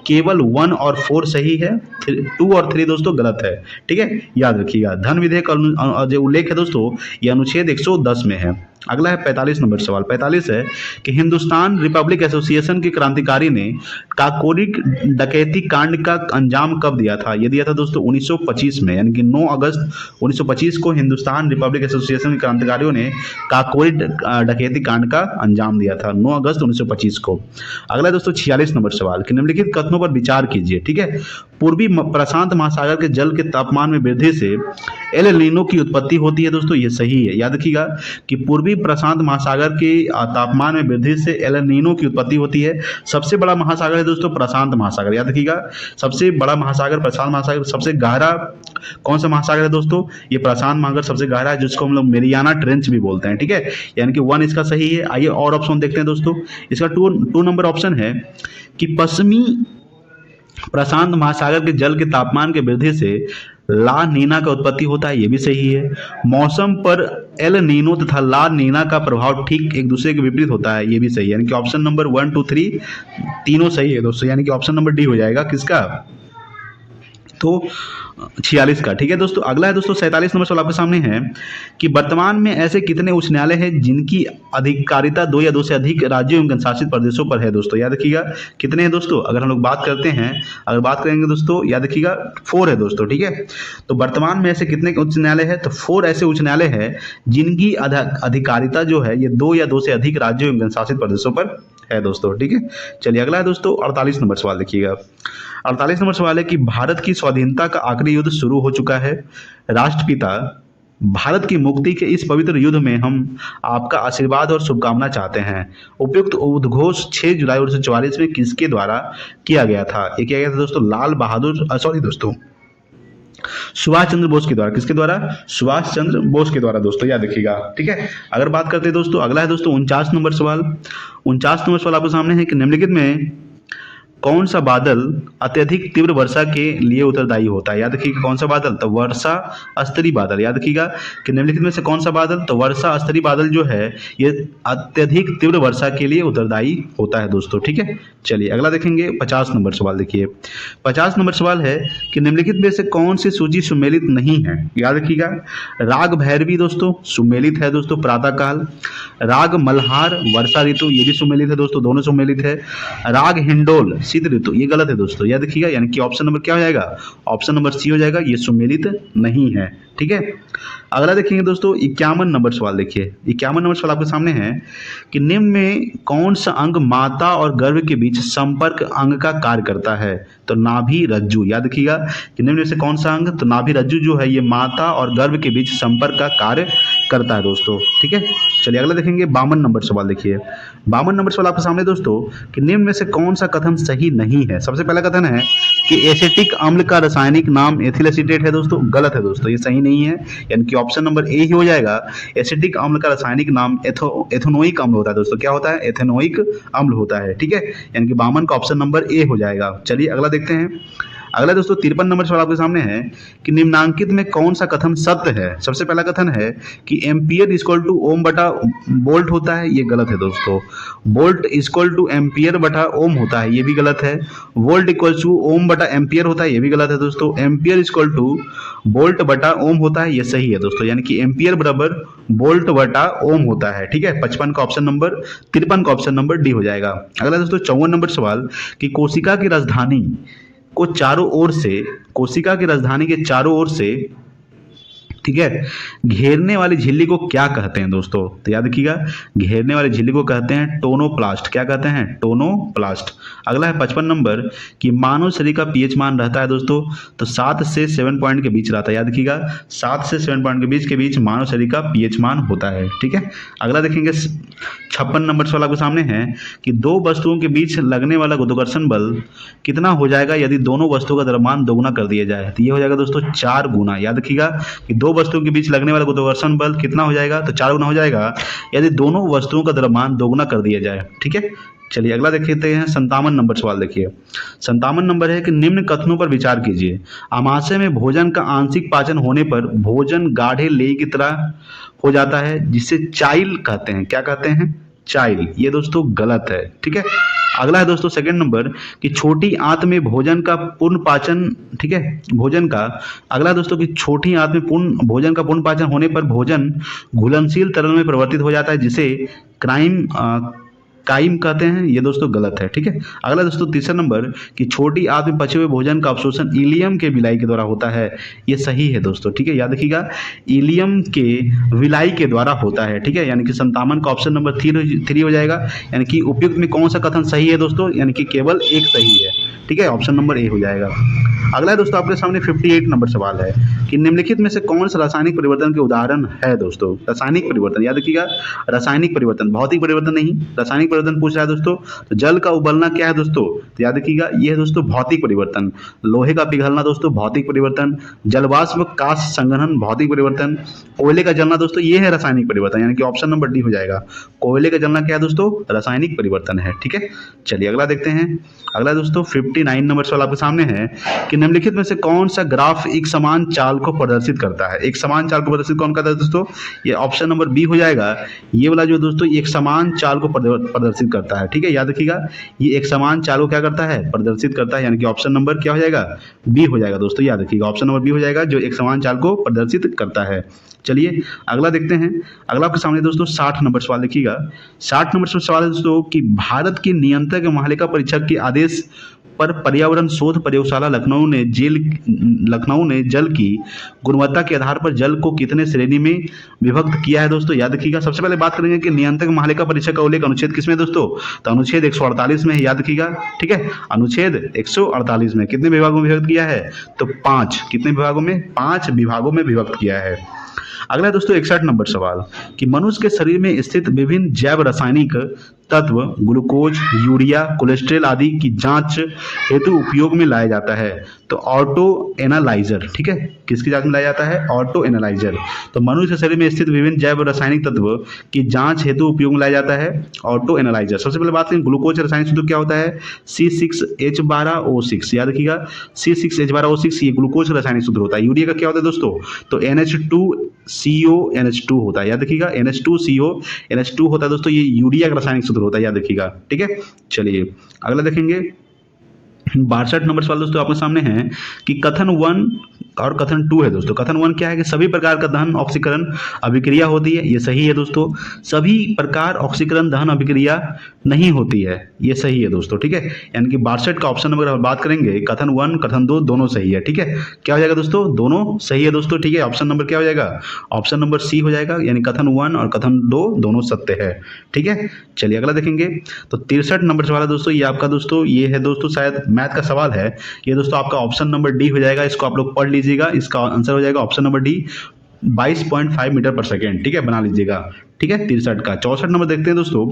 केवल 1 और 4 सही है, 2 और 3 दोस्तों गलत है। ठीक है, याद रखिएगा, धन विधेयक का जो उल्लेख है दोस्तों, यह अनुच्छेद 110 में है। अगला है 45 नंबर सवाल। 45 है कि हिंदुस्तान रिपब्लिक एसोसिएशन के क्रांतिकारी ने काकोरी डकैती कांड का अंजाम कब दिया था? ये दिया था दोस्तों 1925 में, यानी कि 9 अगस्त 1925 को हिंदुस्तान रिपब्लिक एसोसिएशन के क्रांतिकारियों ने काकोरी डकैती कांड का अंजाम दिया था 9 अगस्त 1925 को। अगला दोस्तों 46 नंबर सवाल कि निम्नलिखित कथनों पर विचार कीजिए। ठीक है, पूर्वी प्रशांत महासागर के जल के तापमान में वृद्धि से एल नीनो की उत्पत्ति होती है दोस्तों, ये सही है। याद रखिएगा कि पूर्वी प्रशांत महासागर के तापमान में वृद्धि से एल नीनो की उत्पत्ति होती है। सबसे बड़ा महासागर है दोस्तों प्रशांत महासागर, याद रखिएगा, सबसे बड़ा महासागर प्रशांत महासागर। सबसे गहरा कौन सा महासागर है दोस्तों? ये प्रशांत महासागर सबसे गहरा है, जिसको हम लोग मेरियाना ट्रेंच भी बोलते हैं। ठीक है, यानी कि 1 इसका सही है। आइए और ऑप्शन देखते हैं दोस्तों। इसका 2 नंबर ऑप्शन है कि पश्चिमी प्रशांत महासागर के जल के तापमान के वृद्धि से ला नीना का उत्पत्ति होता है, ये भी सही है। मौसम पर एल नीनो तथा ला नीना का प्रभाव ठीक एक दूसरे के विपरीत होता है, ये भी सही है। यानी कि ऑप्शन नंबर 1, 2, 3 तीनों सही है दोस्तों, यानी कि ऑप्शन नंबर डी हो जाएगा किसका? तो 46 का। ठीक है दोस्तों, अगला है दोस्तों 47 नंबर सवाल आपके सामने है कि वर्तमान में ऐसे कितने उच्च न्यायालय हैं जिनकी अधिकारिता 2 या 2 से अधिक राज्यों एवं केंद्र शासित प्रदेशों पर है दोस्तों? याद रखिएगा कितने हैं दोस्तों? अगर हम लोग बात करते हैं, अगर बात करेंगे दोस्तों, याद रखिएगा 4 है दोस्तों। ठीक है, तो वर्तमान में ऐसे कितने उच्च न्यायालय है? तो 4 ऐसे उच्च न्यायालय है जिनकी अधिकारिता जो है ये 2 या 2 से अधिक राज्यों एवं केंद्र शासित प्रदेशों पर है दोस्तों। ठीक है, चलिए अगला है दोस्तों 48 नंबर सवाल, देखिएगा 48 नंबर सवाल है कि भारत की स्वाधीनता का आखिरी युद्ध शुरू हो चुका है। राष्ट्रपिता भारत की मुक्ति के इस पवित्र युद्ध में हम आपका आशीर्वाद और शुभकामना चाहते हैं। उपयुक्त उद्घोष 6 जुलाई 1944 में किसके द्वारा किया गया था? ये किया गया था दोस्तों सुभाष चंद्र बोस के द्वारा। किसके द्वारा? सुभाष चंद्र बोस के द्वारा दोस्तों, याद रखिएगा। ठीक है, अगर बात करते हैं दोस्तों, अगला है दोस्तों 49 नंबर सवाल। 49 नंबर सवाल आपके सामने है कि निम्नलिखित में कौन सा बादल अत्यधिक तीव्र वर्षा के लिए उत्तरदायी होता है? याद रखिएगा कौन सा बादल? तो वर्षा स्तरीय बादल। याद रखिएगा कि निम्नलिखित में से कौन सा बादल? तो वर्षा स्तरीय बादल जो है ये अत्यधिक तीव्र वर्षा के लिए उत्तरदायी होता है दोस्तों। ठीक है, चलिए अगला देखेंगे 50 नंबर सवाल। देखिए 50 नंबर सवाल है कि निम्नलिखित में से कौन सी सूची सुमेलित नहीं है? याद रखिएगा, राग भैरवी दोस्तों सुमेलित है दोस्तों, प्रातः काल। राग मल्हार वर्षा ऋतु, ये भी सुमेलित है दोस्तों, दोनों सुमेलित है। राग हिंडोल शीत ऋतु, ये गलत है दोस्तों, याद रखिएगा, यानी कि ऑप्शन नंबर क्या हो जाएगा? ऑप्शन नंबर सी हो जाएगा, ये सुमेलित नहीं है। ठीक है, अगला देखेंगे दोस्तों 51 नंबर सवाल। देखिए 51 नंबर सवाल आपके सामने है कि निम्न में कौन सा अंग माता और गर्भ के बीच संपर्क अंग का कार्य करता है? तो नाभि रज्जु। याद रखिएगा कि निम्न में से कौन सा अंग? तो नाभि रज्जु जो है ये माता और गर्भ के बीच संपर्क का कार्य करता है दोस्तों। ठीक है, चलिए अगला देखेंगे 52 नंबर सवाल। देखिए 52 नंबर सवाल आपके सामने दोस्तों कि निम्न में से कौन सा कथन सही नहीं है। सबसे पहला कथन है कि एसिटिक अम्ल का रासायनिक नाम एथिल एसीटेट है दोस्तों। गलत है दोस्तों, ये सही नहीं है, यानी कि ऑप्शन नंबर ए ही हो जाएगा। एसिटिक अम्ल का रासायनिक नाम एथेनोइक अम्ल होता है दोस्तों। क्या होता है? एथेनोइक अम्ल होता है। ठीक है, यानी कि 52 का ऑप्शन नंबर ए हो जाएगा। चलिए अगला देखते हैं। अगला दोस्तों 53 नंबर सवाल आपके सामने है कि निम्नांकित में कौन सा कथन सत्य है। सबसे पहला कथन है कि एम्पियर इक्वल टू ओम बटा वोल्ट होता है। ये गलत है दोस्तों। वोल्ट इक्वल टू एम्पियर बटा ओम होता है। ये भी गलत है। वोल्ट इक्वल टू ओम बटा एम्पियर होता है। ये भी गलत है दोस्तों। एम्पियर इक्वल टू वोल्ट बटा ओम होता है। ये सही है दोस्तों, यानी कि एम्पियर बराबर वोल्ट बटा ओम होता है। ठीक है, 55 का ऑप्शन नंबर 53 का ऑप्शन नंबर डी हो जाएगा। अगला दोस्तों 54 नंबर सवाल कि कोशिका की राजधानी को चारों ओर से, कोशिका की राजधानी के चारों ओर से, ठीक है, घेरने वाली झिल्ली को क्या कहते हैं दोस्तों? तो याद रखिएगा, घेरने वाली झिल्ली को कहते हैं टोनोप्लास्ट। क्या कहते हैं? टोनोप्लास्ट। अगला है 55 नंबर कि मानव शरीर का पीएच मान रहता है दोस्तों तो 7 से 7 पॉइंट के बीच रहता है। याद रखिएगा, 7 से 7 पॉइंट के बीच मानव शरीर का पीएच मान होता है। ठीक है, अगला देखेंगे 56 नंबर सवाल आपके सामने है कि दो वस्तुओं के बीच लगने वाला गुरुत्वाकर्षण बल कितना हो जाएगा यदि दोनों वस्तुओं का द्रव्यमान दोगुना कर दिया जाए। तो ये हो जाएगा दोस्तों 4 गुना। याद रखिएगा कि दो वस्तुओं के बीच लगने वाला गुरुत्वाकर्षण बल कितना हो जाएगा? तो 4 गुना हो जाएगा यदि दोनों वस्तुओं का द्रव्यमान दोगुना कर दिया जाए। ठीक है, चलिए अगला देखते हैं 57 नंबर सवाल। देखिए 57 नंबर है कि निम्न कथनों पर विचार कीजिए। आमाशय में भोजन का आंशिक पाचन होने पर भोजन गाढ़े लेई की तरह हो जाता है जिसे चाइल कहते हैं। क्या कहते हैं? चाइल। ये दोस्तों गलत है। ठीक है, अगला है दोस्तों सेकंड नंबर कि छोटी आंत में भोजन का पूर्ण पाचन, ठीक है, भोजन का, अगला दोस्तों कि छोटी आंत में भोजन का पूर्ण पाचन होने पर भोजन घुलनशील तरल में परिवर्तित हो जाता है जिसे काइम कहते हैं। ये दोस्तों गलत है। ठीक है, अगला दोस्तों तीसरा नंबर कि छोटी आंत में पचे हुए भोजन का अवशोषण इलियम के विलाई के द्वारा होता है। ये सही है दोस्तों। ठीक है, याद रखिएगा, इलियम के विलाई के द्वारा होता है। ठीक है, यानी कि 57 का ऑप्शन नंबर 3 हो जाएगा। यानी कि उपयुक्त में कौन सा कथन सही है दोस्तों? यानी कि केवल एक सही है। ठीक है, ऑप्शन नंबर ए हो जाएगा। अगला दोस्तों आपके सामने 58 नंबर सवाल है कि निम्नलिखित में से कौन सा रासायनिक परिवर्तन के उदाहरण है दोस्तों? रासायनिक परिवर्तन, याद रखिएगा, रासायनिक परिवर्तन, भौतिक परिवर्तन नहीं, रासायनिक परिवर्तन पूछ रहा है दोस्तों। तो जल का उबलना क्या है दोस्तों? तो याद रखिएगा, ये है दोस्तों भौतिक परिवर्तन। लोहे का पिघलना दोस्तों भौतिक परिवर्तन। जलवाष्प काष्ठ संघनन भौतिक परिवर्तन। कोयले का जलना दोस्तों ये है रासायनिक परिवर्तन, यानी कि ऑप्शन नंबर डी हो जाएगा। कोयले का जलना क्या है दोस्तों? रासायनिक परिवर्तन है। ठीक है, चलिए अगला देखते हैं। अगला दोस्तों 59 नंबर सवाल आपके सामने है कि निम्नलिखित में से कौन सा ग्राफ एक समान चाल को प्रदर्शित करता है? एक समान चाल को प्रदर्शित कौन करता है दोस्तों? ये ऑप्शन नंबर बी हो जाएगा। ये वाला जो दोस्तों एक समान चाल को प्रदर्शित करता है। ठीक है, याद रखिएगा, ये एक समान चाल को क्या करता है? प्रदर्शित करता है, यानी कि ऑप्शन नंबर क्या हो जाएगा? बी हो जाएगा दोस्तों। याद रखिएगा, ऑप्शन नंबर बी हो जाएगा, जो एक समान चाल को प्रदर्शित करता है। चलिए अगला देखते हैं। अगला आपके सामने दोस्तों 60 नंबर सवाल देखिएगा। 60 नंबर सवाल है दोस्तों कि भारत की नियंत्रक महालेखा परीक्षक के आदेश पर पर्यावरण शोध प्रयोगशाला लखनऊ ने जल की गुणवत्ता के आधार पर जल को कितने श्रेणी में विभक्त किया है दोस्तों? याद रखिएगा, सबसे पहले बात करेंगे कि नियंत्रक महालेखा परीक्षक का उल्लेख अनुच्छेद किसमें दोस्तों? तो अनुच्छेद 148 में है। याद रखिएगा, ठीक है, अनुच्छेद 148 में कितने विभागों में विभक्त किया है? तो 5। कितने विभागों में? 5 विभागों में विभक्त किया है। अगला दोस्तों 61 नंबर सवाल कि मनुष्य के शरीर में स्थित विभिन्न जैव रासायनिक तत्व ग्लूकोज, यूरिया, कोलेस्ट्रॉल आदि की जांच हेतु उपयोग में लाया जाता है। तो ऑटो एनालाइजर, ठीक है, किसकी जांच में लाया जाता है? Auto analyser. तो मनुष्य के शरीर में स्थित विभिन्न जैव रासायनिक तत्व की जांच हेतु उपयोग में लाया जाता है ऑटो एनालाइजर। सबसे पहले बात करें ग्लूकोज रासायनिक सूत्र क्या होता है? C6H12O6। याद रखिएगा, C6H12O6 ये ग्लूकोज रासायनिक सूत्र होता है। यूरिया का क्या होता है दोस्तों? तो NH2CONH2 होता है। याद रखिएगा, NH2CONH2 होता है दोस्तों, ये यूरिया का रासायनिक सूत्र होता है। याद रखिएगा, ठीक है। चलिए अगला देखेंगे 62 नंबर सवाल दोस्तों आपके सामने है कि कथन 1 और कथन 2 है दोस्तों। कथन 1 क्या है कि सभी प्रकार का दहन ऑक्सीकरण अभिक्रिया होती है। ये सही है दोस्तों। सभी प्रकार ऑक्सीकरण दहन अभिक्रिया नहीं होती है। ये सही है दोस्तों, ठीक है। यानी कि 62 का ऑप्शन नंबर हम बात करेंगे, कथन 1 कथन 2 दोनों सही है, ठीक है। क्या हो जाएगा दोस्तों? दोनों सही है दोस्तों, ठीक है। ऑप्शन नंबर क्या हो जाएगा? ऑप्शन नंबर सी हो जाएगा, यानी कथन 1 और कथन 2 दोनों सत्य है, ठीक है। चलिए अगला देखेंगे तो 63 नंबर सवाल है दोस्तों। ये आपका दोस्तों ये है दोस्तों शायद मैथ का सवाल है। ये दोस्तों आपका ऑप्शन नंबर डी हो जाएगा। इसको आप लोग पढ़ लीजिएगा। इसका आंसर हो जाएगा ऑप्शन नंबर डी, 22.5 मीटर पर सेकेंड, ठीक है, बना लीजिएगा, ठीक है। 63 का 64 नंबर देखते हैं दोस्तों।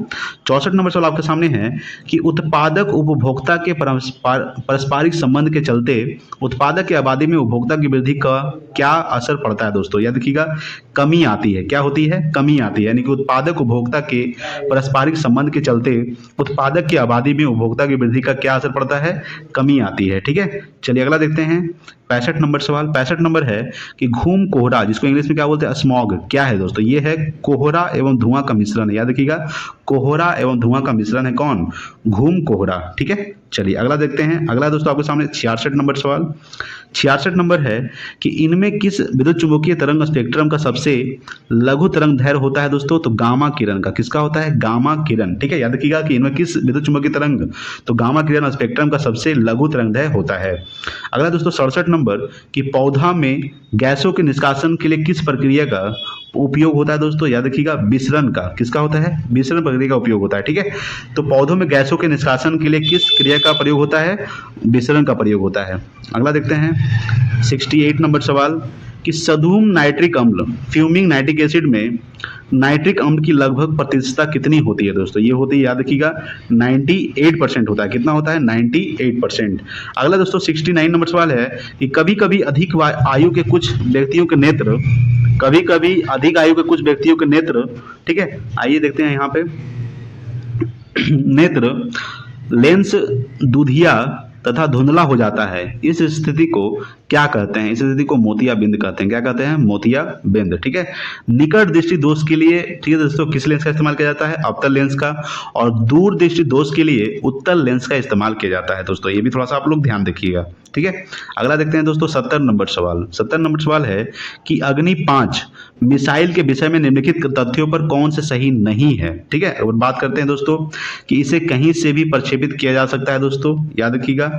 64 नंबर सवाल आपके सामने है कि उत्पादक उपभोक्ता के पारस्परिक संबंध के चलते उत्पादक की आबादी में उपभोक्ता की वृद्धि का क्या असर पड़ता है दोस्तों। याद रखिएगा, कमी आती है। क्या होती है? कमी आती है। यानी कि उत्पादक उपभोक्ता के पारस्परिक संबंध के चलते उत्पादक की आबादी में उपभोक्ता की वृद्धि का क्या असर पड़ता है? कमी आती है, ठीक है। चलिए अगला देखते हैं 65 नंबर सवाल। 65 नंबर है कि घूम कोहरा, जिसको इंग्लिश में क्या बोलते हैं? स्मॉग, क्या है दोस्तों? ये है कोहरा एवं धुआं का मिश्रण है। याद रखिएगा, कोहरा एवं धुआं का मिश्रण है कौन? घूम कोहरा, ठीक है। चलिए अगला देखते हैं। अगला दोस्तों आपके सामने 66 नंबर सवाल। 66 नंबर है कि इनमें किस विद्युत चुंबकीय तरंग स्पेक्ट्रम का सबसे लघु तरंग दैर्घ्य होता है दोस्तों? तो गामा किरण का। किसका होता है? गामा किरण, ठीक है। याद रखिएगा कि इनमें किस विद्युत चुंबकीय तरंग, तो गामा किरण स्पेक्ट्रम का सबसे लघु तरंग दैर्घ्य होता है। अगला दोस्तों 67 नंबर कि पौधा में गैसों के निष्कासन के लिए किस प्रक्रिया का उपयोग होता है दोस्तों? याद रखिएगा, विसरण का। किसका होता है? विसरण प्रक्रिया का उपयोग होता है, ठीक है। तो पौधों में गैसों के निष्कासन के लिए किस क्रिया का प्रयोग होता है? विसरण का प्रयोग होता है। अगला देखते हैं 68 नंबर सवाल कि सधूम नाइट्रिक अम्ल, फ्यूमिंग नाइट्रिक एसिड में नाइट्रिक अम्ल की लगभग प्रतिशतता कितनी होती है दोस्तों? ये होती है, याद रखिएगा, 98% होता है। कितना होता है? 98%। अगला दोस्तों 69 नंबर सवाल है कि कभी कभी अधिक आयु के कुछ व्यक्तियों के नेत्र, कभी कभी अधिक आयु के कुछ व्यक्तियों के नेत्र, ठीक है, आइए देखते हैं यहाँ पे नेत्र लेंस दुधिया तथा धुंधला हो जाता है। इस स्थिति को क्या कहते हैं? इस स्थिति को मोतियाबिंद कहते हैं। क्या कहते हैं? मोतियाबिंद, ठीक है। निकट दृष्टि दोष के लिए, ठीक है दोस्तों, किस लेंस का इस्तेमाल किया जाता है? अवतल लेंस का। और दूर दृष्टि दोष के लिए उत्तल लेंस का इस्तेमाल किया जाता है दोस्तों। ये भी थोड़ा सा आप लोग ध्यान रखिएगा, ठीक है। अगला देखते हैं दोस्तों 70 नंबर सवाल। 70 नंबर सवाल है कि अग्नि 5 मिसाइल के विषय में निम्नलिखित तथ्यों पर कौन से सही नहीं है, ठीक है। और बात करते हैं दोस्तों कि इसे कहीं से भी प्रक्षेपित किया जा सकता है दोस्तों। याद रखिएगा,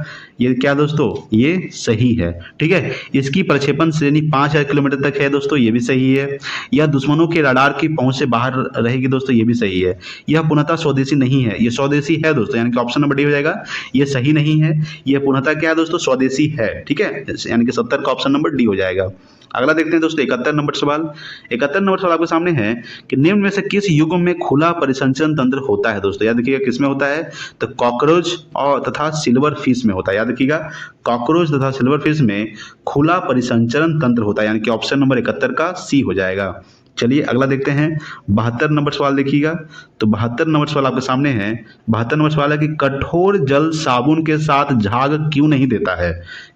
ये क्या दोस्तों? ये सही है, ठीक है। इसकी प्रक्षेपण श्रेणी 5000 किलोमीटर तक है दोस्तों, ये भी सही है। यह दुश्मनों के रडार की पहुंच से बाहर रहेगी दोस्तों, ये भी सही है। यह पूर्णतः स्वदेशी नहीं है, ये स्वदेशी है दोस्तों, यानी कि ऑप्शन नंबर डी हो जाएगा। ये सही नहीं है, यह पूर्णतः क्या है दोस्तों? स्वदेशी है, ठीक है। यानी कि 70 का ऑप्शन नंबर डी हो जाएगा। अगला देखते हैं दोस्तों 71 नंबर सवाल। 71 नंबर सवाल आपके सामने है कि निम्न में से किस युग में खुला परिसंचरण तंत्र होता है दोस्तों? याद रखिएगा, किसमें होता है? तो कॉकरोच और तथा सिल्वर फिश में होता है। याद रखिएगा, कॉकरोच तथा सिल्वर फिश में खुला परिसंचरण तंत्र होता है, यानी कि ऑप्शन नंबर 71 का सी हो जाएगा। चलिए अगला देखते हैं 72 नंबर सवाल देखिएगा। तो 72 नंबर सवाल आपके सामने है। 72 नंबर सवाल है कि कठोर जल साबुन के साथ झाग क्यों नहीं देता है?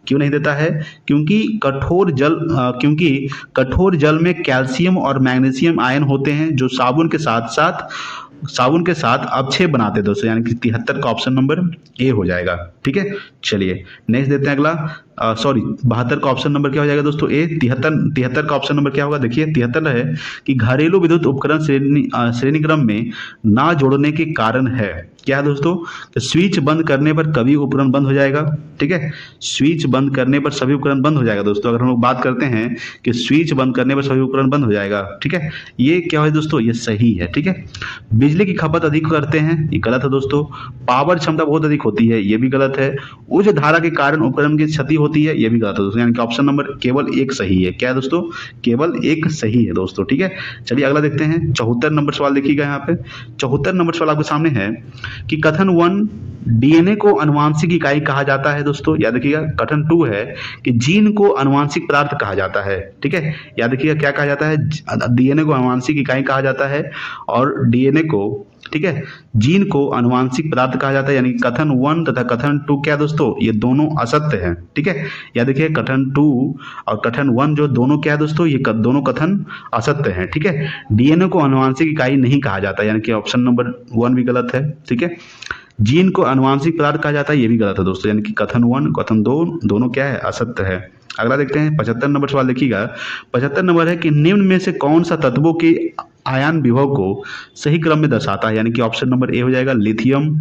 क्यों नहीं देता है? क्योंकि कठोर जल में कैल्शियम और मैग्नीशियम आयन होते हैं जो साबुन के साथ अवक्षेप बनाते हैं दोस्तों, यानी कि 73 का ऑप्शन नंबर ए हो जाएगा, ठीक है। चलिए नेक्स्ट देखते हैं अगला। 72 का ऑप्शन नंबर क्या हो जाएगा दोस्तों? ए। 73 का ऑप्शन नंबर क्या होगा? देखिए 73 है कि घरेलू विद्युत उपकरण श्रेणी क्रम में ना जोड़ने के कारण है। क्या है दोस्तों? तो स्विच बंद करने पर कभी उपकरण बंद हो जाएगा, ठीक है। स्विच बंद करने पर सभी उपकरण बंद हो जाएगा दोस्तों। अगर हम लोग बात करते हैं कि स्विच बंद करने पर सभी उपकरण बंद हो जाएगा, ठीक है, ये क्या है दोस्तों? ये सही है, ठीक है। बिजली की खपत अधिक करते हैं, ये गलत है दोस्तों। पावर क्षमता बहुत अधिक होती है, ये भी गलत है। उच्च धारा के कारण उपकरण की क्षति होती है, ये भी गलत है दोस्तों। यानी कि ऑप्शन नंबर केवल एक सही है। क्या है दोस्तों? केवल एक सही है दोस्तों, ठीक है। चलिए अगला देखते हैं 74 नंबर सवाल देखिएगा यहाँ पे। 74 नंबर सवाल आपके सामने है कि कथन 1 डीएनए को आनुवांशिक इकाई कहा जाता है दोस्तों। याद रखिएगा। कथन 2 है कि जीन को आनुवांशिक पदार्थ कहा जाता है, ठीक है। याद रखिएगा क्या कहा जाता है? डीएनए को आनुवांशिक इकाई कहा जाता है और डीएनए को, ठीक है, जीन को आनुवांशिक पदार्थ कहा जाता है। यानी कथन 1 तथा कथन 2 क्या दोस्तों? ये दोनों असत्य हैं, ठीक है। याद रखिए कथन 2 और कथन 1 जो दोनों क्या है दोस्तों? ये दोनों कथन असत्य हैं, ठीक है। डीएनए को आनुवांशिक इकाई नहीं कहा जाता, यानी कि ऑप्शन नंबर 1 भी गलत है, ठीक है। जीन को आनुवांशिक पदार्थ कहा जाता है, ये भी गलत है दोस्तों। यानी कि कथन 1 कथन 2 दोनों क्या है? असत्य है। अगला देखते हैं 75 नंबर सवाल देखिएगा। 75 नंबर है कि निम्न में से कौन सा तत्वों के आयन विभव को सही क्रम में दर्शाता है? यानी कि ऑप्शन नंबर ए हो जाएगा लिथियम,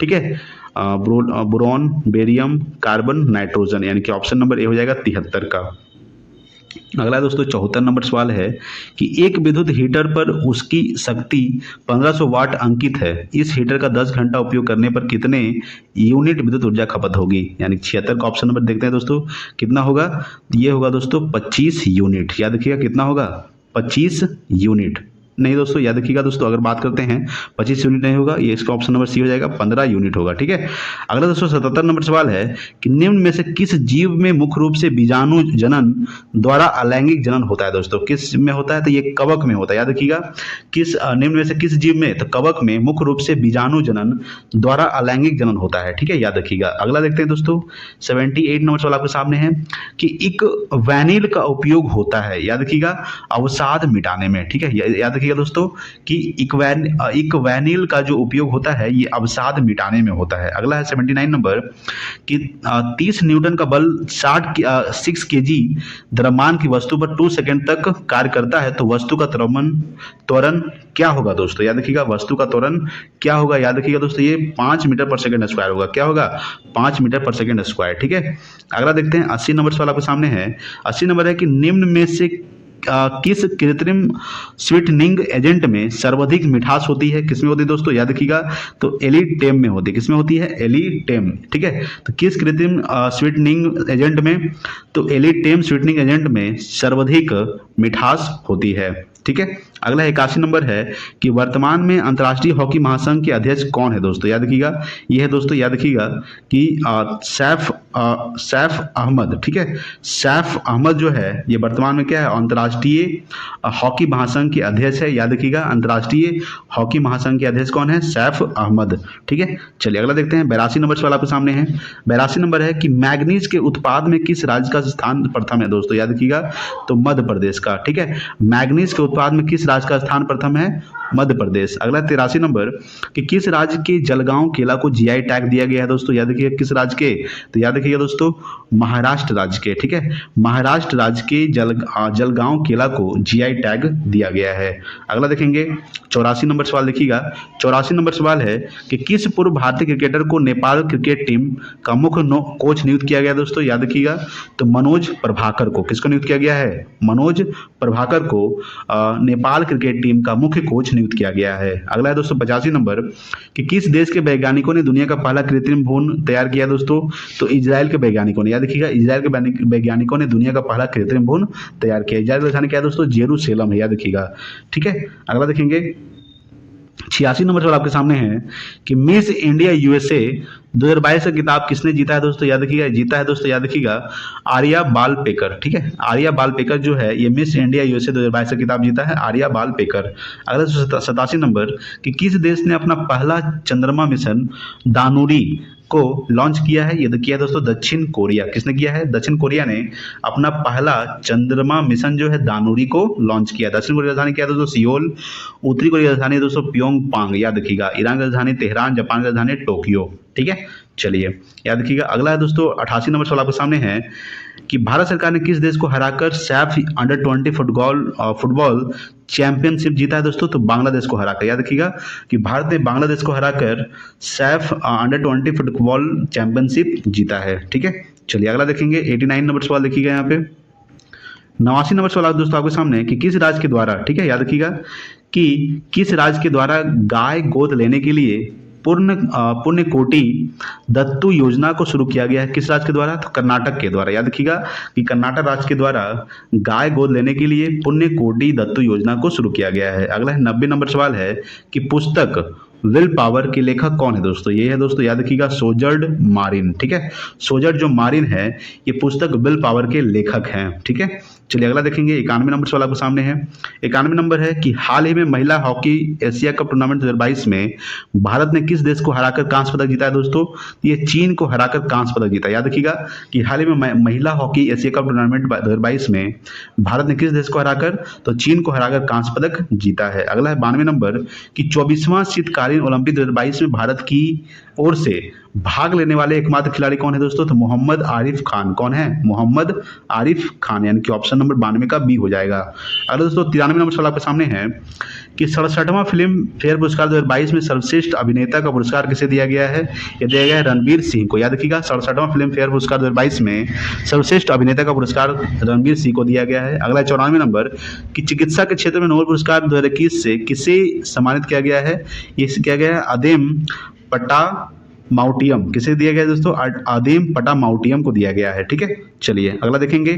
ठीक है, बोरॉन, बेरियम, कार्बन, नाइट्रोजन, यानी कि ऑप्शन नंबर ए हो जाएगा 73 का। अगला दोस्तों 74 नंबर सवाल है कि एक विद्युत हीटर पर उसकी शक्ति 1500 वाट अंकित है। इस हीटर का 10 घंटा उपयोग करने पर कितने यूनिट विद्युत ऊर्जा खपत होगी? यानी 76 का ऑप्शन नंबर देखते हैं दोस्तों, कितना होगा? ये होगा दोस्तों 25 यूनिट। याद रखिएगा कितना होगा? 25 यूनिट। नहीं दोस्तों, याद रखिएगा दोस्तों, अगर बात करते हैं 25 यूनिट नहीं होगा, ये इसका ऑप्शन नंबर सी हो जाएगा, 15 यूनिट होगा। ठीक है। अगला दोस्तों 77 नंबर सवाल है कि निम्न में से किस जीव में मुख्य रूप से बीजाणु जनन द्वारा अलैंगिक जनन होता है? दोस्तों किस में होता है? तो ये कवक में होता है। याद रखिएगा किस निम्न में से किस जीव में? तो कवक में मुख्य रूप से बीजाणु जनन द्वारा अलैंगिक जनन होता है। ठीक है, याद रखिएगा। अगला देखते हैं दोस्तों 78 नंबर सवाल आपके सामने है कि एक वैनिल का उपयोग होता है, याद रखिएगा, अवसाद मिटाने में। ठीक है, याद रखिएगा दोस्तों कि इक्वैनिल का जो उपयोग होता है ये अवसाद मिटाने में होता है। अगला है 79 नंबर कि 30 न्यूटन का बल 6 केजी द्रव्यमान की वस्तु पर 2 सेकंड तक कार्य करता है, तो वस्तु का त्वरण क्या होगा? दोस्तों याद रखिएगा वस्तु का त्वरण क्या होगा? याद रखिएगा दोस्तों ये 5 मीटर पर सेकंड स्क्वायर होगा। क्या होगा? 5 मीटर पर सेकंड स्क्वायर। ठीक है। अगला देखते हैं 80 नंबर सवाल आपके सामने है। 80 नंबर है कि निम्न में से किस कृत्रिम स्वीटनिंग एजेंट में सर्वाधिक मिठास होती है? किसमें होती है दोस्तों? याद रखिएगा तो एलिटेम में होती है। किसमें होती है? एलिटेम। ठीक है, तो किस कृत्रिम स्वीटनिंग एजेंट में? तो एलिटेम स्वीटनिंग एजेंट में सर्वाधिक मिठास होती है। ठीक है। अगला 81 नंबर है कि वर्तमान में अंतर्राष्ट्रीय हॉकी महासंघ के अध्यक्ष कौन है? दोस्तों याद रखिएगा यह है दोस्तों, याद रखिएगा कि सैफ अहमद। ठीक है, सैफ अहमद जो है ये वर्तमान में क्या है? अंतर्राष्ट्रीय हॉकी महासंघ के अध्यक्ष है। याद रखिएगा अंतर्राष्ट्रीय हॉकी महासंघ के अध्यक्ष कौन है? सैफ अहमद। ठीक है, चलिए अगला देखते हैं 82 नंबर सवाल आपके सामने है। 82 नंबर है कि मैग्नीज के उत्पाद में किस राज्य का स्थान प्रथम है? दोस्तों याद रखिएगा तो मध्य प्रदेश का। ठीक है, मैग्नीज के उत्पाद में किस राज्य का स्थान प्रथम है? मध्य प्रदेश। अगला 83 नंबर कि किस राज्य के जलगांव केला को जीआई टैग दिया गया है? दोस्तों याद रखिएगा किस राज्य के? तो याद रखिएगा दोस्तों महाराष्ट्र राज्य के। ठीक है, महाराष्ट्र राज्य के जलगांव केला को जीआई टैग दिया गया है। अगला देखेंगे 84 नंबर सवाल देखिएगा। 84 नंबर सवाल है कि किस पूर्व भारतीय क्रिकेटर को नेपाल क्रिकेट टीम का मुख्य कोच नियुक्त किया गया? दोस्तों याद रखिएगा तो मनोज प्रभाकर को। किसको नियुक्त किया गया है? मनोज प्रभाकर को नेपाल क्रिकेट टीम का मुख्य कोच नियुक्त किया गया है। अगला है दोस्तों 85 नंबर कि किस देश के वैज्ञानिकों ने दुनिया का पहला कृत्रिम भ्रूण तैयार किया? दोस्तों तो इजराइल के वैज्ञानिकों ने। याद रखिएगा इजराइल के वैज्ञानिकों ने दुनिया का पहला कृत्रिम भ्रूण तैयार किया। इजराइल की राजधानी क्या है दोस्तों? जेरूसलम है। याद रखिएगा। ठीक है, अगला देखेंगे 86 नंबर सवाल आपके सामने है कि मिस इंडिया यूएसए 2022 का किताब किसने जीता है? दोस्तों याद रखिएगा जीता है दोस्तों, याद रखिएगा आर्या बाल पेकर। ठीक है, आर्या बाल पेकर जो है ये मिस इंडिया यूएसए 2022 का किताब जीता है, आर्या बाल पेकर। अगला 87 नंबर कि किस देश ने अपना पहला चंद्रमा मिशन दानुरी को लॉन्च किया है? ये किया है दोस्तों दक्षिण कोरिया। किसने किया है? दक्षिण कोरिया ने अपना पहला चंद्रमा मिशन जो है दानुरी को लॉन्च किया। दक्षिण कोरिया राजधानी क्या है दोस्तों? सियोल। उत्तरी कोरिया राजधानी दोस्तों प्योंगयांग। याद रखिएगा ईरान की राजधानी तेहरान, जापान की राजधानी टोक्यो। ठीक है, चलिए याद रखिएगा। अगला है दोस्तों 88 नंबर सवाल आपके सामने है कि भारत सरकार ने किस देश को हराकर सैफ अंडर 20 फुटबॉल चैंपियनशिप जीता है? दोस्तों तो बांग्लादेश को हराकर। याद रखिएगा कि भारत ने बांग्लादेश को हराकर सैफ अंडर 20 फुटबॉल चैंपियनशिप जीता है। ठीक है, चलिए अगला देखेंगे 89 नंबर सवाल देखिएगा यहाँ पे। 89 नंबर सवाल दोस्तों आपके सामने कि किस राज्य के द्वारा, ठीक है याद रखिएगा कि किस राज्य के द्वारा गाय गोद लेने के लिए पुण्य कोटि दत्तू योजना को शुरू किया गया है? किस राज्य के द्वारा? तो कर्नाटक के द्वारा। याद रखिएगा कि कर्नाटक राज्य के द्वारा गाय गोद लेने के लिए पुण्य कोटि दत्तू योजना को शुरू किया गया है। अगला है 90 नंबर सवाल है कि पुस्तक विल पावर के लेखक कौन है? दोस्तों ये है दोस्तों याद रखिएगा सोजर्ड मारिन। ठीक है, सोजर्ड जो मारिन है ये पुस्तक विल पावर के लेखक हैं। ठीक है, चलिए अगला देखेंगे 91 नंबर सवाल आपके सामने है। 91 नंबर है कि हाल ही में महिला हॉकी एशिया कप टूर्नामेंट 2022 में भारत ने किस देश को हराकर कांस्य पदक जीता है? दोस्तों ये चीन को हराकर कांस्य पदक जीता। याद रखिएगा कि हाल ही में महिला हॉकी एशिया कप टूर्नामेंट 2022 में भारत ने किस देश को हराकर? तो चीन को हराकर कांस्य पदक जीता है। अगला है 92 नंबर कि 24वां शीतकालीन ओलंपिक 2022 में भारत की ओर से भाग लेने वाले एकमात्र खिलाड़ी कौन है दोस्तों? तो मोहम्मद आरिफ खान। कौन है? मोहम्मद आरिफ खान, यानी कि ऑप्शन नंबर 92 का बी हो जाएगा। अगला दोस्तों 93 नंबर सवाल आपके सामने है कि 67वां फिल्म फेयर पुरस्कार 2022 में सर्वश्रेष्ठ अभिनेता का पुरस्कार किसे दिया गया है? यह दिया गया है रणवीर सिंह को। याद रखिएगा, 67वां फिल्म फेयर पुरस्कार 2022 में सर्वश्रेष्ठ अभिनेता का पुरस्कार रणवीर सिंह को दिया गया है। अगला 94 नंबर कि चिकित्सा के क्षेत्र में नोबेल पुरस्कार 2021 से किसे सम्मानित किया गया है? ये किया गया है अदेम पटा माउटियम। किसे दिया गया है दोस्तों? आदिम पटा माउटियम को दिया गया है। ठीक है, चलिए अगला देखेंगे।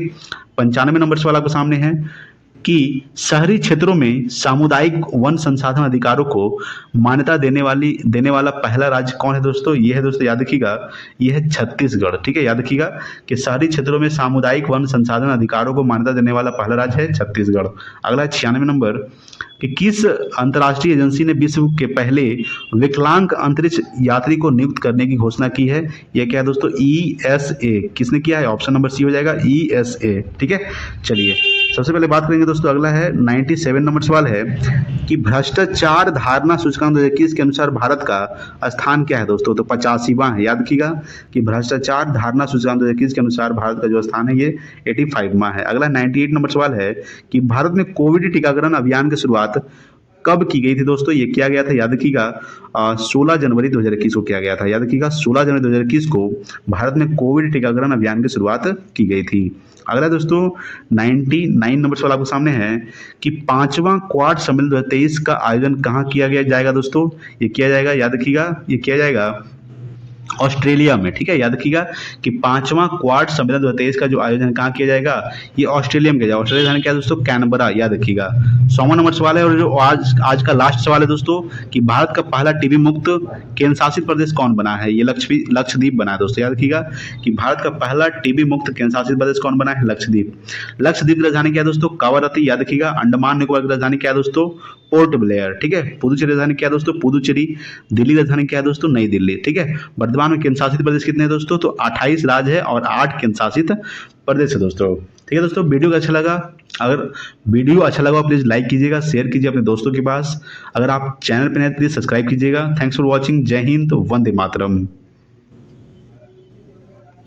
95 नंबर सवाल आपके सामने है कि शहरी क्षेत्रों में सामुदायिक वन संसाधन अधिकारों को मान्यता देने वाला पहला राज्य कौन है दोस्तों? ये है दोस्तों, याद रखिएगा, ये है छत्तीसगढ़। ठीक है, याद रखिएगा कि शहरी क्षेत्रों में सामुदायिक वन संसाधन अधिकारों को मान्यता देने वाला पहला राज्य है छत्तीसगढ़। अगला 96 नंबर कि किस अंतर्राष्ट्रीय एजेंसी ने विश्व के पहले विकलांग अंतरिक्ष यात्री को नियुक्त करने की घोषणा की है? यह क्या है दोस्तों? ESA। किसने किया है? ऑप्शन नंबर सी हो जाएगा, ESA। ठीक है, चलिए सबसे पहले बात करेंगे दोस्तों। अगला है 97 नंबर सवाल है कि भ्रष्टाचार धारणा सूचकांक 2021 के अनुसार भारत का स्थान क्या है दोस्तों? तो 85वां है। याद रखिएगा कि भ्रष्टाचार धारणा सूचकांक 2021 के अनुसार भारत का जो स्थान है ये 85वां है। अगला 98 नंबर सवाल है कि भारत में कोविड टीकाकरण अभियान की शुरुआत कब की गई थी दोस्तों? ये किया गया था, याद रखिएगा, 16 जनवरी 2021 को किया गया था। याद रखिएगा 16 जनवरी 2021 को भारत में कोविड टीकाकरण अभियान की शुरुआत की गई थी। अगला दोस्तों 99 नंबर सवाल आपके सामने है कि 5वां क्वाड सम्मेलन 2023 का आयोजन कहाँ किया गया जाएगा दोस्तों? ये किया जाएगा, याद रखिएगा, ये किया जाएगा ऑस्ट्रेलिया में। ठीक है, याद रखिएगा कि 5वां क्वाड सम्मेलन 2023 का जो आयोजन कहाँ किया जाएगा? ये ऑस्ट्रेलिया में किया जाएगा। ऑस्ट्रेलिया क्या है दोस्तों? कैनबरा। याद रखिएगा। 100वां नंबर सवाल है और जो आज का लास्ट सवाल है दोस्तों कि भारत का पहला टीबी मुक्त केंद्र शासित प्रदेश कौन बना है? ये लक्षद्वीप बना है दोस्तों। याद रखिएगा कि भारत का पहला टीबी मुक्त केंद्र शासित प्रदेश कौन बना है? लक्षद्वीप। लक्षद्वीप की राजधानी क्या है दोस्तों? कावारती। याद रखिएगा। अंडमान निकोबार की राजधानी क्या है दोस्तों? Port Blair. ठीक है, पुदुचेरी राजधानी क्या है दोस्तों? पुदुचेरी। दिल्ली राजधानी क्या है दोस्तों? नई दिल्ली। ठीक है, वर्तमान में केंद्र शासित प्रदेश कितने हैं दोस्तों? तो 28 राज्य है और 8 केंद्र शासित प्रदेश है दोस्तों। ठीक है दोस्तों, वीडियो अच्छा लगा, अगर वीडियो अच्छा लगा प्लीज लाइक कीजिएगा, शेयर कीजिए अपने दोस्तों के पास। अगर आप चैनल पर नए प्लीज सब्सक्राइब कीजिएगा। Thanks for watching. जय हिंद, वंदे मातरम।